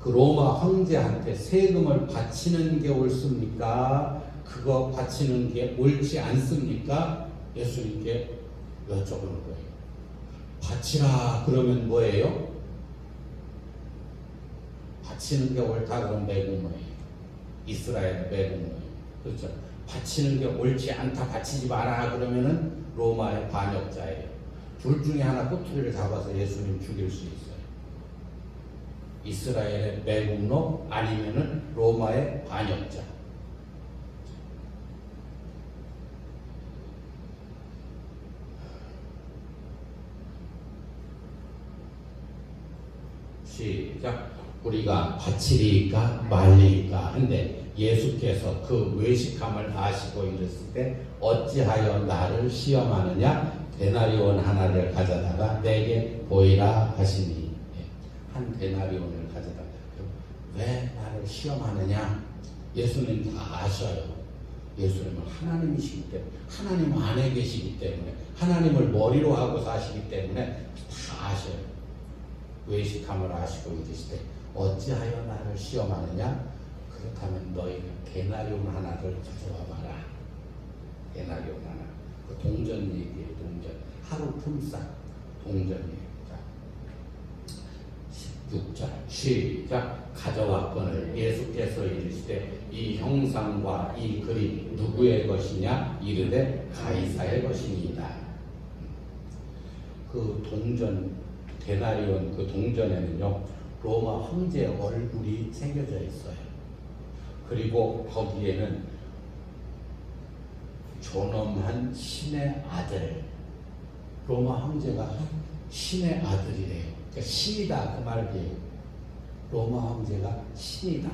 그 로마 황제한테 세금을 바치는 게 옳습니까? 그거 바치는 게 옳지 않습니까? 예수님께 여쭤보는 거예요. 바치라 그러면 뭐예요? 바치는 게 옳다 그러면 매국노예요. 이스라엘 매국노예요. 그렇죠? 바치는 게 옳지 않다 바치지 마라 그러면은 로마의 반역자예요. 둘 중에 하나 꼬투리를 잡아서 예수님 죽일 수 있어요. 이스라엘의 매국노 아니면은 로마의 반역자. 시작. 우리가 바치리까 말리까 한데 예수께서 그 외식함을 아시고 이르실 때 어찌하여 나를 시험하느냐? 데나리온 하나를 가져다가 내게 보이라 하시니. 한 데나리온을 가져다가 왜 나를 시험하느냐? 예수님 다 아셔요. 예수님은 하나님이시기 때문에 하나님 안에 계시기 때문에 하나님을 머리로 하고 사시기 때문에 다 아셔요. 외식함을 아시고 이르시되 어찌하여 나를 시험하느냐? 그렇다면 너희가 데나리온 하나를 가져와 봐라. 데나리온 하나. 그 동전 얘기예요. 동전. 하루 품삯 동전이에요. 자, 16절 시작. 가져왔거늘 예수께서 이르시되 이 형상과 이 글이 누구의 것이냐? 이르되 가이사의 것이니이다. 그 동전 데나리온 그 동전에는요 로마 황제 얼굴이 새겨져 있어요. 그리고 거기에는 존엄한 신의 아들, 로마 황제가 신의 아들이래요. 그러니까 신이다 그 말이에요. 로마 황제가 신이다,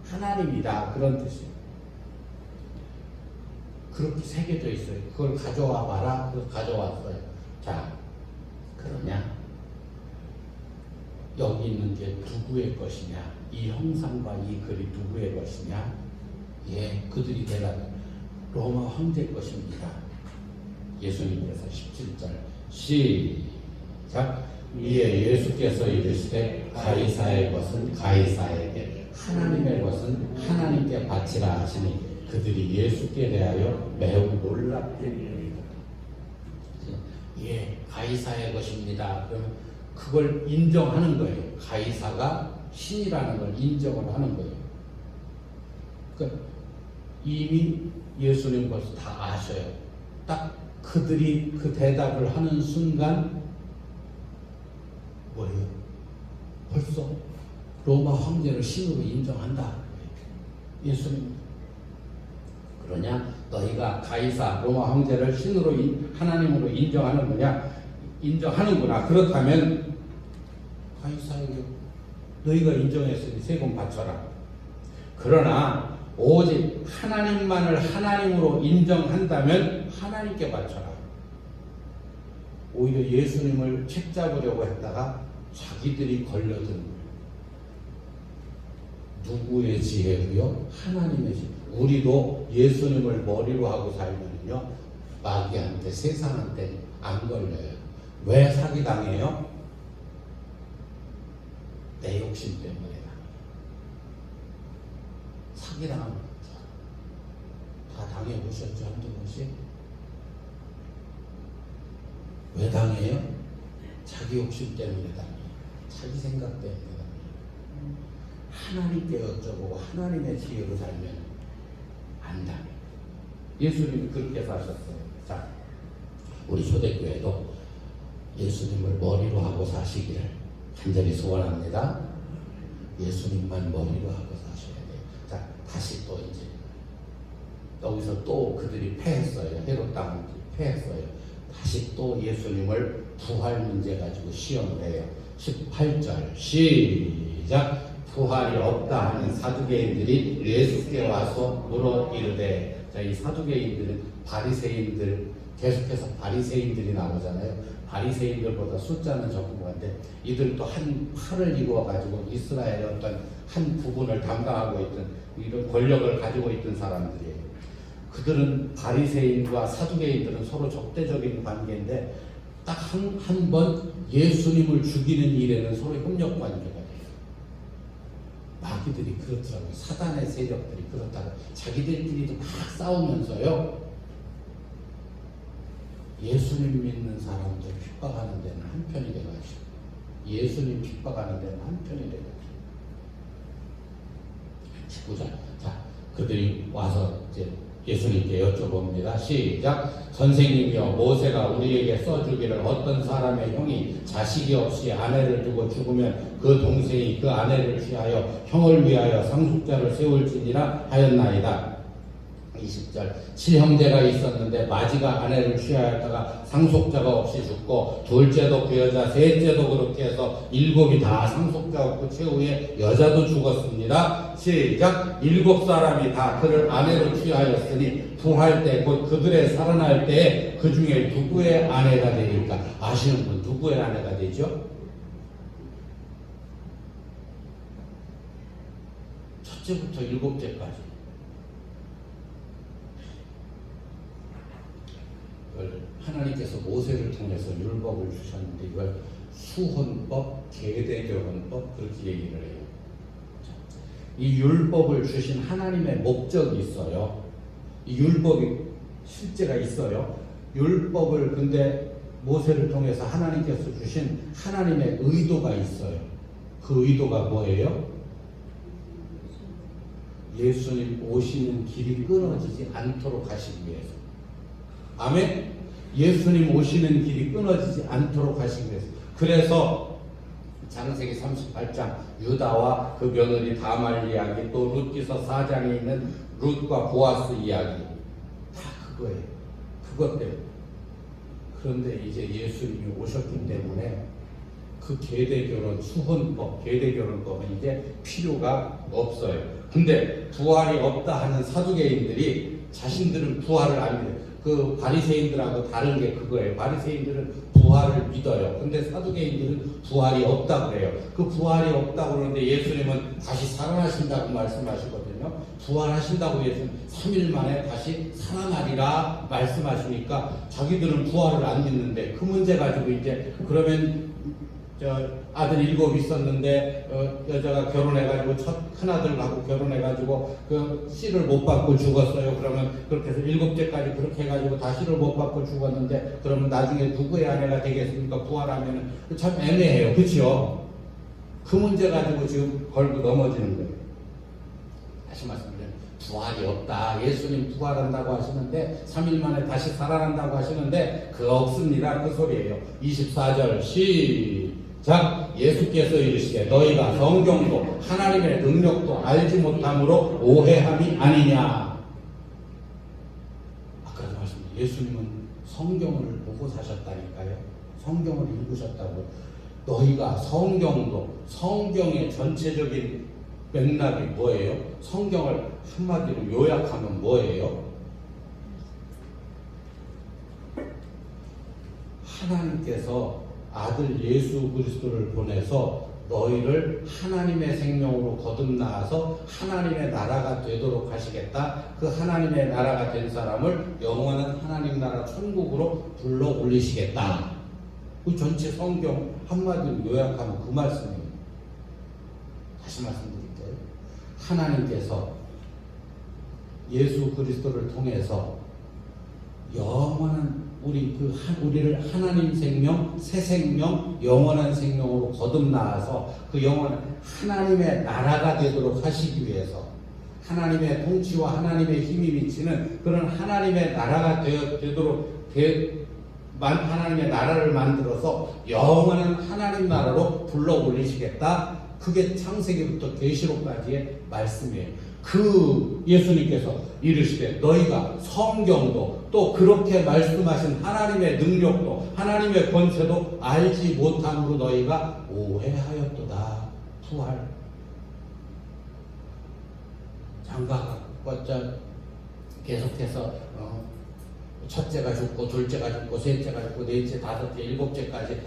하나님이다 그런 뜻이에요. 그렇게 새겨져 있어요. 그걸 가져와 봐라. 그걸 가져왔어요. 자, 그러냐? 여기 있는 게 누구의 것이냐? 이 형상과 이 글이 누구의 것이냐? 예, 그들이 대답해 로마 황제 것입니다. 예수님께서 17절 시작. 이에 예수께서 이르시되 가이사의 것은 가이사에게 하나님의 것은 하나님께 바치라 하시니 그들이 예수께 대하여 매우 놀랍게 예, 가이사의 것입니다. 그러면 그걸 인정하는 거예요. 가이사가 신이라는 걸 인정을 하는 거예요. 그러니까 이미 예수님 벌써 다 아셔요. 딱 그들이 그 대답을 하는 순간 뭐예요? 벌써 로마 황제를 신으로 인정한다. 예수님 그러냐? 너희가 가이사 로마 황제를 신으로 하나님으로 인정하는구나. 인정하는구나. 그렇다면 가이사에게 너희가 인정했으니 세금 바쳐라. 그러나 오직 하나님만을 하나님으로 인정한다면 하나님께 바쳐라. 오히려 예수님을 책잡으려고 했다가 자기들이 걸려든 거예요. 누구의 지혜로요? 하나님의 지혜. 우리도 예수님을 머리로 하고 살면요 마귀한테 세상한테 안 걸려요. 왜 사기당해요? 내 욕심 때문에 사기당하는 거죠. 다 당해보셨죠? 한두 번씩? 왜 당해요? 자기 욕심 때문에 당해요. 자기 생각 때문에 당해요. 하나님께 여쭤보고 하나님의 지혜로 살면 안 당해요. 예수님이 그렇게 사셨어요. 자, 우리 초대교회도 예수님을 머리로 하고 사시기를 간절히 소원합니다. 예수님만 머리로 하고 사셔야 돼요. 자, 다시 또 이제 여기서 또 그들이 패했어요. 헤롯 땅은 패했어요. 다시 또 예수님을 부활 문제 가지고 시험을 해요. 18절 시작. 부활이 없다 하는 사두개인들이 예수께 와서 물어 이르되, 자, 이 사두개인들은 바리새인들 계속해서 바리새인들이 나오잖아요. 바리새인들보다 숫자는 적은 건데 이들도 한 팔을 이루어 가지고 이스라엘의 어떤 한 부분을 담당하고 있던 이런 권력을 가지고 있던 사람들이에요. 그들은 바리새인과 사두개인들은 서로 적대적인 관계인데 딱 한 번 예수님을 죽이는 일에는 서로 협력 관계가 돼요. 마귀들이 그렇더라고요. 사단의 세력들이 그렇다고 자기들끼리도 막 싸우면서요. 예수님 믿는 사람들 핍박하는 데는 한편이 돼가지고 예수님 핍박하는 데는 한편이 돼가지고 19절. 자, 그들이 와서 이제 예수님께 여쭤봅니다. 시작. 선생님이여, 모세가 우리에게 써주기를 어떤 사람의 형이 자식이 없이 아내를 두고 죽으면 그 동생이 그 아내를 취하여 형을 위하여 상속자를 세울지니라 하였나이다. 20절. 7형제가 있었는데 마지가 아내를 취하였다가 상속자가 없이 죽고 둘째도 그 여자, 셋째도 그렇게 해서 7이 다 상속자 없고 최후에 여자도 죽었습니다. 시작. 7사람이 다 그를 아내로 취하였으니 부활 때 곧 그들의 살아날 때에 그 중에 누구의 아내가 되니까 아시는 분 누구의 아내가 되죠? 첫째부터 7째까지 하나님께서 모세를 통해서 율법을 주셨는데 이걸 수혼법, 계대결혼법 그렇게 얘기를 해요. 이 율법을 주신 하나님의 목적이 있어요. 이 율법이 실제가 있어요. 율법을 근데 모세를 통해서 하나님께서 주신 하나님의 의도가 있어요. 그 의도가 뭐예요? 예수님 오시는 길이 끊어지지 않도록 하시기 위해서. 아멘? 예수님 오시는 길이 끊어지지 않도록 하시기 위해서. 그래서 창세기 38장 유다와 그 며느리 다말 이야기, 또 룻기서 4장에 있는 룻과 보아스 이야기 다 그거예요. 그것 때문에. 그런데 이제 예수님이 오셨기 때문에 그 계대결혼, 수혼법, 계대결혼법은 이제 필요가 없어요. 근데 부활이 없다 하는 사두개인들이 자신들은 부활을 안 믿어요. 그 바리새인들하고 다른 게 그거예요. 바리새인들은 부활을 믿어요. 근데 사두개인들은 부활이 없다고 그래요. 그 부활이 없다고 그러는데 예수님은 다시 살아나신다고 말씀하시거든요. 부활하신다고 예수님 3일 만에 다시 살아나리라 말씀하시니까 자기들은 부활을 안 믿는데 그 문제 가지고 이제 그러면 아들 7 있었는데 여자가 결혼해가지고 첫 큰아들하고 결혼해가지고 그 씨를 못 받고 죽었어요. 그러면 그렇게 해서 7째까지 그렇게 해가지고 다 씨를 못 받고 죽었는데 그러면 나중에 누구의 아내가 되겠습니까? 부활하면 참 애매해요. 그렇죠? 그 문제 가지고 지금 걸고 넘어지는 거예요. 다시 말씀드리면 부활이 없다. 예수님 부활한다고 하시는데 3일 만에 다시 살아난다고 하시는데 그거 없습니다. 그 소리예요. 24절 시작. 예수께서 이르시되 너희가 성경도 하나님의 능력도 알지 못함으로 오해함이 아니냐. 아까도 말씀드렸죠. 예수님은 성경을 보고 사셨다니까요. 성경을 읽으셨다고. 너희가 성경도, 성경의 전체적인 맥락이 뭐예요? 성경을 한마디로 요약하면 뭐예요? 하나님께서 아들 예수 그리스도를 보내서 너희를 하나님의 생명으로 거듭나서 하나님의 나라가 되도록 하시겠다. 그 하나님의 나라가 된 사람을 영원한 하나님 나라 천국으로 불러 올리시겠다. 그 전체 성경 한마디로 요약하면 그 말씀입니다. 다시 말씀드릴게요. 하나님께서 예수 그리스도를 통해서 영원한 우리를 하나님 생명, 새 생명, 영원한 생명으로 거듭나서 그 영원한 하나님의 나라가 되도록 하시기 위해서 하나님의 통치와 하나님의 힘이 미치는 그런 하나님의 나라가 되도록 하나님의 나라를 만들어서 영원한 하나님 나라로 불러 올리시겠다. 그게 창세기부터 계시록까지의 말씀이에요. 그 예수님께서 이르시되 너희가 성경도 또 그렇게 말씀하신 하나님의 능력도 하나님의 권세도 알지 못함으로 너희가 오해하였도다. 부활 장가가 계속해서 첫째가 죽고 둘째가 죽고 셋째가 죽고 넷째, 다섯째, 일곱째까지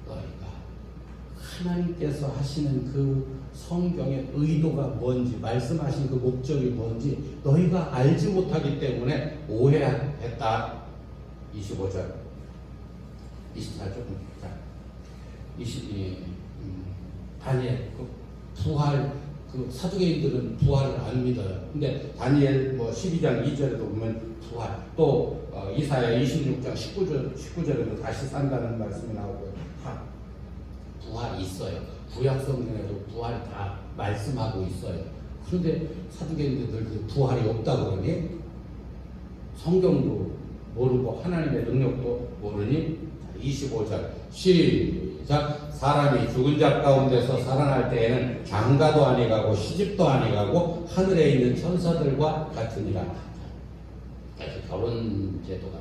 너희가 하나님께서 하시는 그 성경의 의도가 뭔지, 말씀하신 그 목적이 뭔지 너희가 알지 못하기 때문에 오해했다. 25절 24절 다니엘 부활, 그 사두개인들은 부활을 안 믿어요. 근데 다니엘 12장 2절에도 보면 부활, 또 이사야 26장 19절에도 다시 산다는 말씀이 나오고요. 다 부활이 있어요. 구약 성경에도 부활 다 말씀하고 있어요. 그런데 사두개인들도 부활이 없다 그러니 성경도 모르고 하나님의 능력도 모르니 25절 시작. 사람이 죽은 자 가운데서 살아날 때에는 장가도 아니가고 시집도 아니가고 하늘에 있는 천사들과 같으니라. 다시 결혼 제도가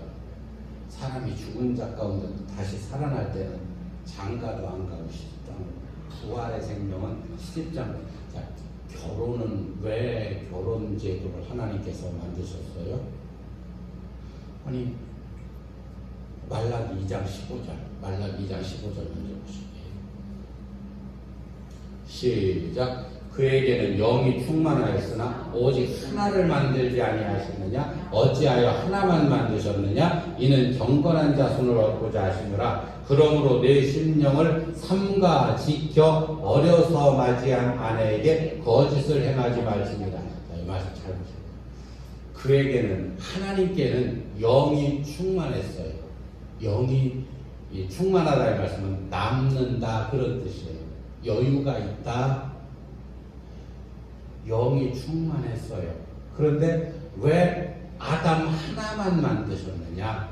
사람이 죽은 자 가운데 다시 살아날 때는 장가도 안 가고 시집도 안 가고 부활의 생명은 시집장. 자, 결혼은 왜 결혼 제도를 하나님께서 만드셨어요? 아니 말라기 2장 15절 말라기 2장 15절 먼저 보실게요. 시작. 그에게는 영이 충만하였으나 오직 하나를 만들지 아니하셨느냐? 어찌하여 하나만 만드셨느냐? 이는 경건한 자손을 얻고자 하시느라. 그러므로 내 심령을 삼가 지켜 어려서 맞이한 아내에게 거짓을 행하지 말지니라. 이 말씀 잘 보세요. 그에게는 하나님께는 영이 충만했어요. 영이 충만하다의 말씀은 남는다 그런 뜻이에요. 여유가 있다. 영이 충만했어요. 그런데 왜 아담 하나만 만드셨느냐?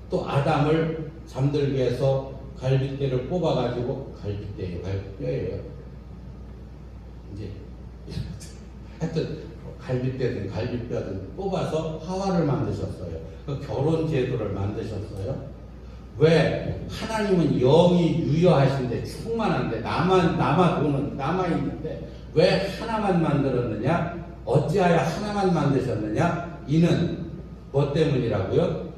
또 아담을 잠들게 해서 갈빗대를 뽑아가지고 갈빗뼈예요. 이제 하여튼 갈빗대든 갈빗뼈든 뽑아서 하와를 만드셨어요. 그 결혼 제도를 만드셨어요. 왜? 하나님은 영이 유효하신데 충만한데 남아도는 남아있는데 왜 하나만 만들었느냐? 어찌하여 하나만 만드셨느냐? 이는 뭐 때문이라고요?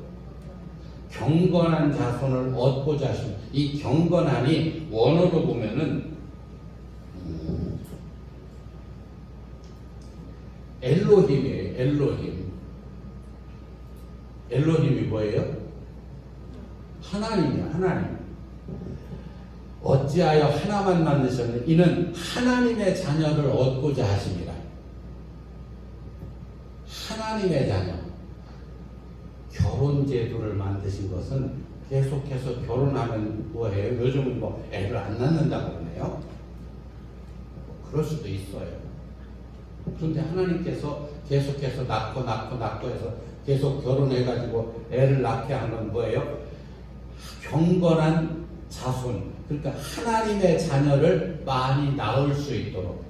경건한 자손을 얻고자 하신. 이 경건한이 원어로 보면은 엘로힘이에요. 엘로힘이 뭐예요? 하나님이야. 하나님. 어찌하여 하나만 만드셨느냐? 이는 하나님의 자녀를 얻고자 하십니다. 하나님의 자녀. 결혼 제도를 만드신 것은 계속해서 결혼하면 뭐해요? 요즘은 애를 안 낳는다고 그러네요. 그럴 수도 있어요. 그런데 하나님께서 계속해서 낳고 해서 계속 결혼해가지고 애를 낳게 하는 건 뭐예요? 경건한 자손, 그러니까 하나님의 자녀를 많이 낳을 수 있도록.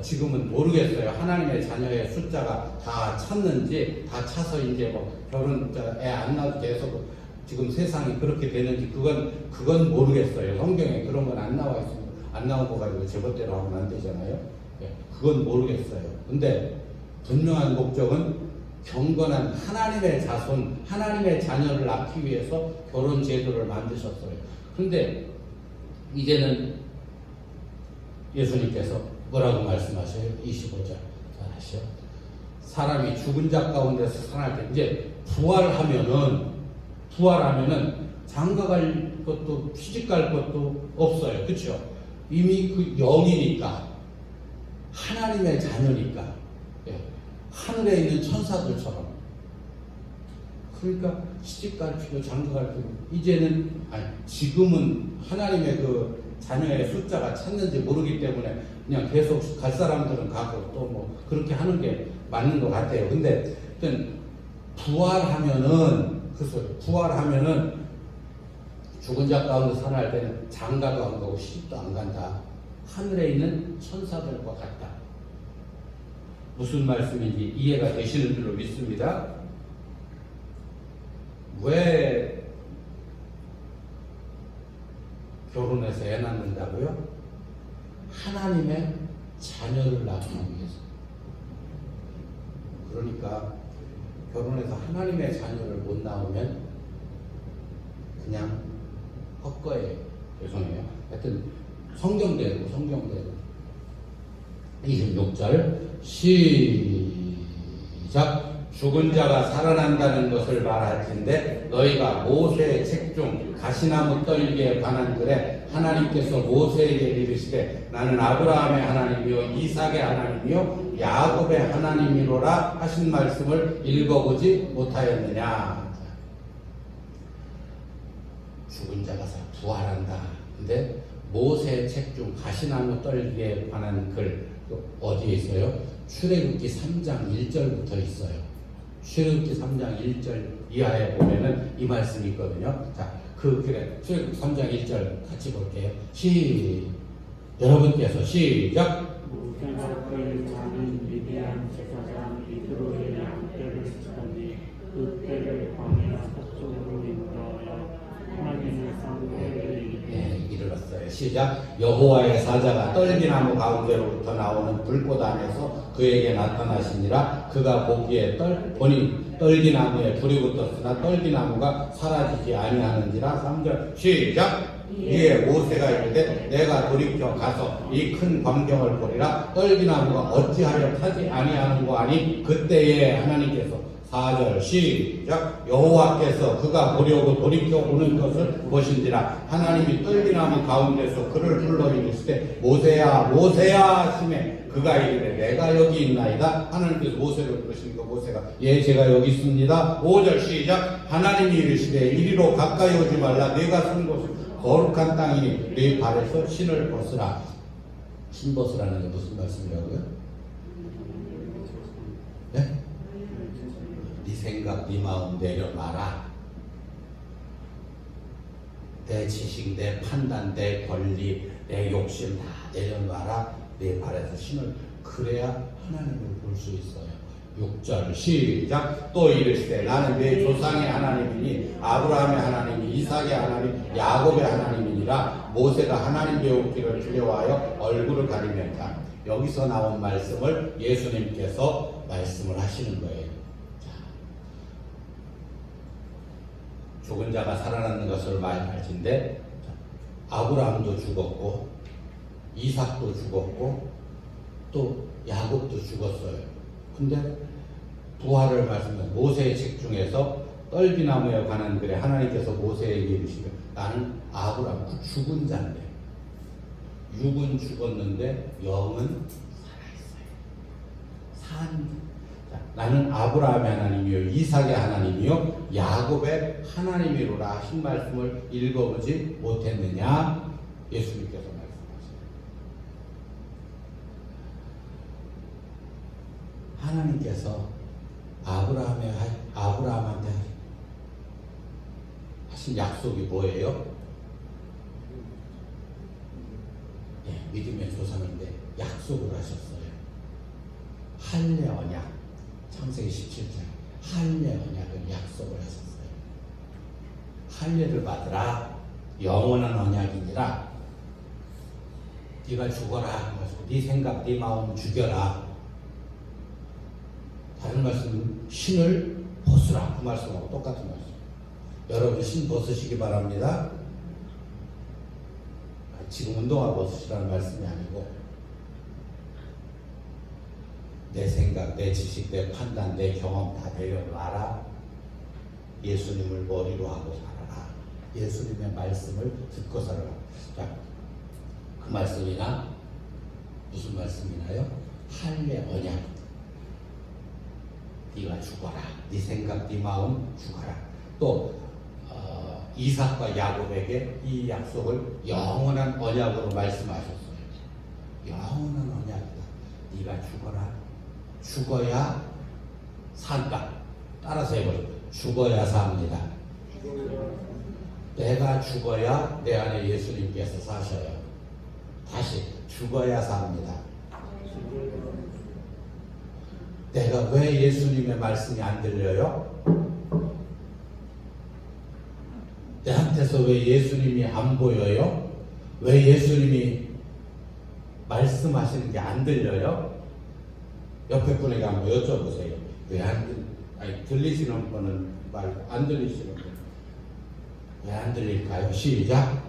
지금은 모르겠어요. 하나님의 자녀의 숫자가 다 찼는지, 다 차서 이제 결혼 애 안 낳아도 계속 지금 세상이 그렇게 되는지 그건 모르겠어요. 성경에 그런 건 안 나와 있습니다. 안 나온 거 가지고 제멋대로 하면 안 되잖아요. 그건 모르겠어요. 근데 분명한 목적은 경건한 하나님의 자손, 하나님의 자녀를 낳기 위해서 결혼 제도를 만드셨어요. 그런데 이제는 예수님께서 뭐라고 말씀하셔요? 25절. 자, 하시죠. 사람이 죽은 자 가운데서 살아날 때, 이제 부활하면은 장가갈 것도 시집갈 것도 없어요. 그렇죠? 이미 그 영이니까, 하나님의 자녀니까, 하늘에 있는 천사들처럼. 그러니까 시집갈 필요, 장가갈 필요. 지금은 하나님의 그 자녀의 숫자가 찼는지 모르기 때문에 그냥 계속 갈 사람들은 가고 또 그렇게 하는 게 맞는 것 같아요. 근데 일단 부활하면은 죽은 자 가운데 살아날 때는 장가도 안 가고 시집도 안 간다. 하늘에 있는 천사들과 같다. 무슨 말씀인지 이해가 되시는 줄로 믿습니다. 왜 결혼해서 애 낳는다고요? 하나님의 자녀를 낳기 위해서. 그러니까 결혼해서 하나님의 자녀를 못 낳으면 그냥 헛거예요. 죄송해요. 하여튼 성경대로 26절 시작. 죽은 자가 살아난다는 것을 말할텐데 너희가 모세의 책 중 가시나무 떨기에 관한 글에 하나님께서 모세에게 이르시되 나는 아브라함의 하나님이요 이삭의 하나님이요 야곱의 하나님이로라 하신 말씀을 읽어보지 못하였느냐. 죽은 자가 부활한다. 근데 모세의 책 중 가시나무 떨기에 관한 글 어디에 있어요? 출애굽기 3장 1절부터 있어요. 출애굽기 3장 1절 이하에 보면은 이 말씀이 있거든요. 자, 그 글에 출애굽기 3장 1절 같이 볼게요. 여러분께서 시작. 모세가 그의 자는 미디안 제사장 이드로의 양떼를 치더니 그 떼를 광야 서쪽으로 인도하여 하나님의 상대를 이르렀어요. 시작. 여호와의 사자가 떨기나무 가운데로부터 나오는 불꽃 안에서 그에게 나타나시니라. 그가 보기에 보니 떨기나무에 불이 붙었으나 떨기나무가 사라지지 아니하는지라. 3절 시작. 이에 모세가 이르되 내가 돌이켜 가서 이 큰 광경을 보리라. 떨기나무가 어찌하여 타지 아니하는고 하니 그때에 하나님께서 4절 시작. 여호와께서 그가 보려고 돌이켜 오는 것을 보신지라. 하나님이 떨기나무 가운데서 그를 불러 이르시되 모세야 모세야 하시매 그가 이르되 내가 여기 있나이다. 하나님께서 모세를 부르시니까 모세가 예 제가 여기 있습니다. 5절 시작. 하나님이 이르시되 이리로 가까이 오지 말라. 내가 선 곳은 거룩한 땅이니 네 발에서 신을 벗으라. 신 벗으라는 게 무슨 말씀이라고요? 네? 네 생각, 네 마음 내려놔라. 내 지식, 내 판단, 내 권리, 내 욕심 다 내려놔라. 내 발에서 신을. 그래야 하나님을 볼 수 있어요. 6절 시작. 또 이르시되 나는 내 조상의 하나님이니 아브라함의 하나님이 이삭의 하나님 야곱의 하나님이니라. 모세가 하나님 배우기를 두려워하여 얼굴을 가리면다. 여기서 나온 말씀을 예수님께서 말씀을 하시는 거예요. 죽은 자가 살아나는 것을 말할텐데 아브라함도 죽었고 이삭도 죽었고 또 야곱도 죽었어요. 근데 부활을 말씀해 모세의 책 중에서 떨기나무에 관한 글에 하나님께서 모세에게 이르시되 나는 아브라함 그 죽은 자인데 육은 죽었는데 영은 살아있어요. 나는 아브라함의 하나님이요 이삭의 하나님이요 야곱의 하나님이로라 하신 말씀을 읽어보지 못했느냐. 예수님께서 말씀하시죠. 하나님께서 아브라함한테 하신 약속이 뭐예요? 네, 믿음의 조상인데 약속을 하셨어요. 할례 언약. 창세기 17장 할례 언약을 약속을 하셨어요. 할례를 받으라. 영원한 언약이니라. 네가 죽어라. 네 생각, 네 마음 죽여라. 다른 말씀은 신을 벗으라. 그 말씀하고 똑같은 말씀. 여러분 신 벗으시기 바랍니다. 지금 운동화 벗으시라는 말씀이 아니고 내 생각, 내 지식, 내 판단, 내 경험 다 내려놔라. 예수님을 머리로 하고 살아라. 예수님의 말씀을 듣고 살아라. 자, 그 말씀이나 무슨 말씀이나요? 할례 언약. 네가 죽어라. 네 생각, 네 마음 죽어라. 또 이삭과 야곱에게 이 약속을 영원한 언약으로 말씀하셨어요. 영원한 언약이다. 네가 죽어라. 죽어야 산다. 따라서 해보세요. 죽어야 삽니다. 내가 죽어야 내 안에 예수님께서 사셔요. 다시 죽어야 삽니다. 내가 왜 예수님의 말씀이 안 들려요? 내한테서 왜 예수님이 안 보여요? 왜 예수님이 말씀하시는 게 안 들려요? 옆에 분에게 한번 여쭤보세요. 왜 안 들리시는 분은 말고 안 들리시는 분 왜 안 들릴까요? 시작.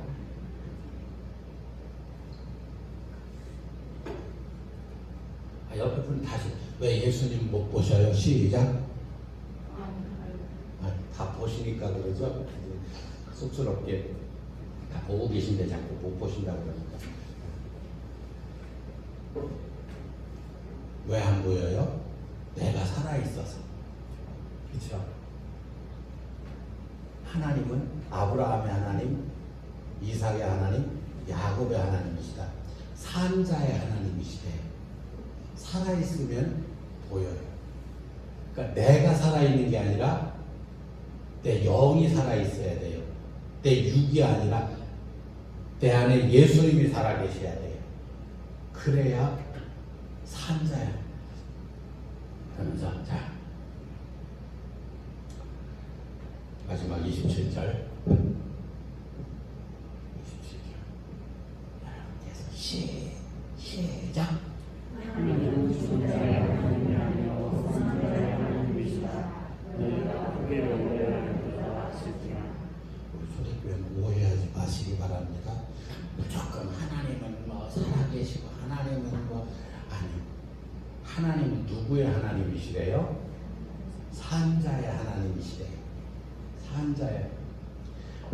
옆에 분 다시 왜 예수님 못 보셔요? 시작. 다 보시니까 그러죠. 쑥스럽게 다 보고 계신데 자꾸 못 보신다고 그러니까. 왜 안 보여요? 내가 살아있어서. 그렇죠? 하나님은 아브라함의 하나님, 이삭의 하나님, 야곱의 하나님이시다. 산자의 하나님이시대요. 살아있으면 보여요. 그러니까 내가 살아있는 게 아니라 내 영이 살아있어야 돼요. 내 육이 아니라 내 안에 예수님이 살아계셔야 돼요. 그래야 산자야. 그러면서 자 마지막 27절 여러분께서 시작. 하나님은 존자의 하나님이며 선자의 하나님이시다. 너희가 크게 오해하는 것이지만 우리 초대교회는 오해하지 마시기 바랍니다. 무조건 하나님은 뭐 살아계시고 하나님은 뭐 아니, 하나님은 누구의 하나님이시래요? 산자의 하나님이시래요. 산자의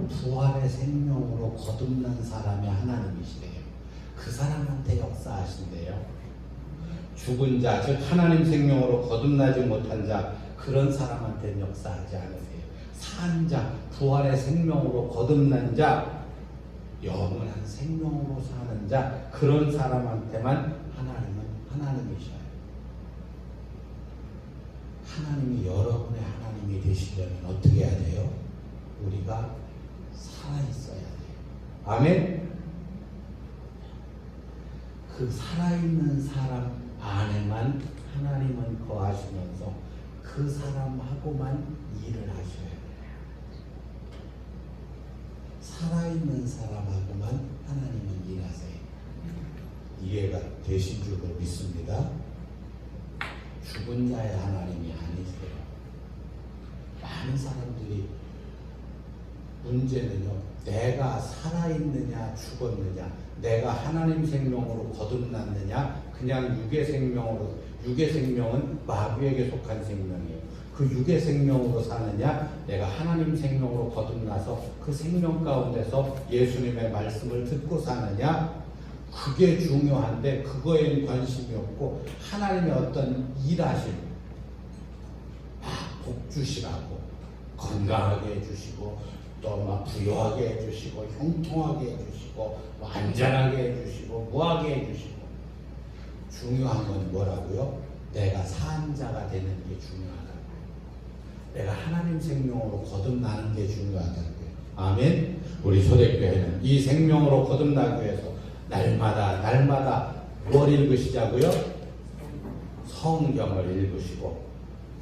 부활의 생명으로 거듭난 사람의 하나님이시래요. 그 사람한테 역사하신대요. 죽은 자, 즉 하나님 생명으로 거듭나지 못한 자, 그런 사람한테는 역사하지 않으세요. 산 자, 부활의 생명으로 거듭난 자, 영원한 생명으로 사는 자, 그런 사람한테만 하나님은 하나님이셔요. 하나님이 여러분의 하나님이 되시려면 어떻게 해야 돼요? 우리가 살아있어야 돼요. 아멘? 그 살아있는 사람 안에만 하나님은 거하시면서 그 사람하고만 일을 하셔야 돼요. 살아있는 사람하고만 하나님은 일하세요. 이해가 되신 줄로 믿습니다. 죽은 자의 하나님이 아니세요. 많은 사람들이 문제는요, 내가 살아있느냐 죽었느냐, 내가 하나님 생명으로 거듭났느냐, 그냥 육의 생명으로, 육의 생명은 마귀에게 속한 생명이에요. 그 육의 생명으로 사느냐, 내가 하나님 생명으로 거듭나서 그 생명 가운데서 예수님의 말씀을 듣고 사느냐, 그게 중요한데 그거에는 관심이 없고 하나님의 어떤 일하심, 복 주시라고 건강하게 해주시고 또 막 부유하게 해주시고 형통하게 해주시고 뭐 안전하게 해주시고 무하게 해주시고, 중요한 건 뭐라고요? 내가 산 자가 되는 게 중요하다고. 내가 하나님 생명으로 거듭나는 게 중요하다고요. 아멘. 우리 초대교회는 이 생명으로 거듭나기 위해서 날마다 뭘 읽으시자고요? 성경을 읽으시고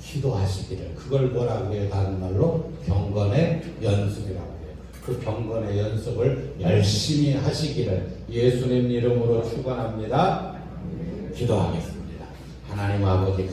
기도하시기를. 그걸 뭐라고 해요? 다른 말로 경건의 연습이라고 해요. 그 경건의 연습을 열심히 하시기를 예수님 이름으로 축원합니다. 기도하겠습니다. 하나님 아버지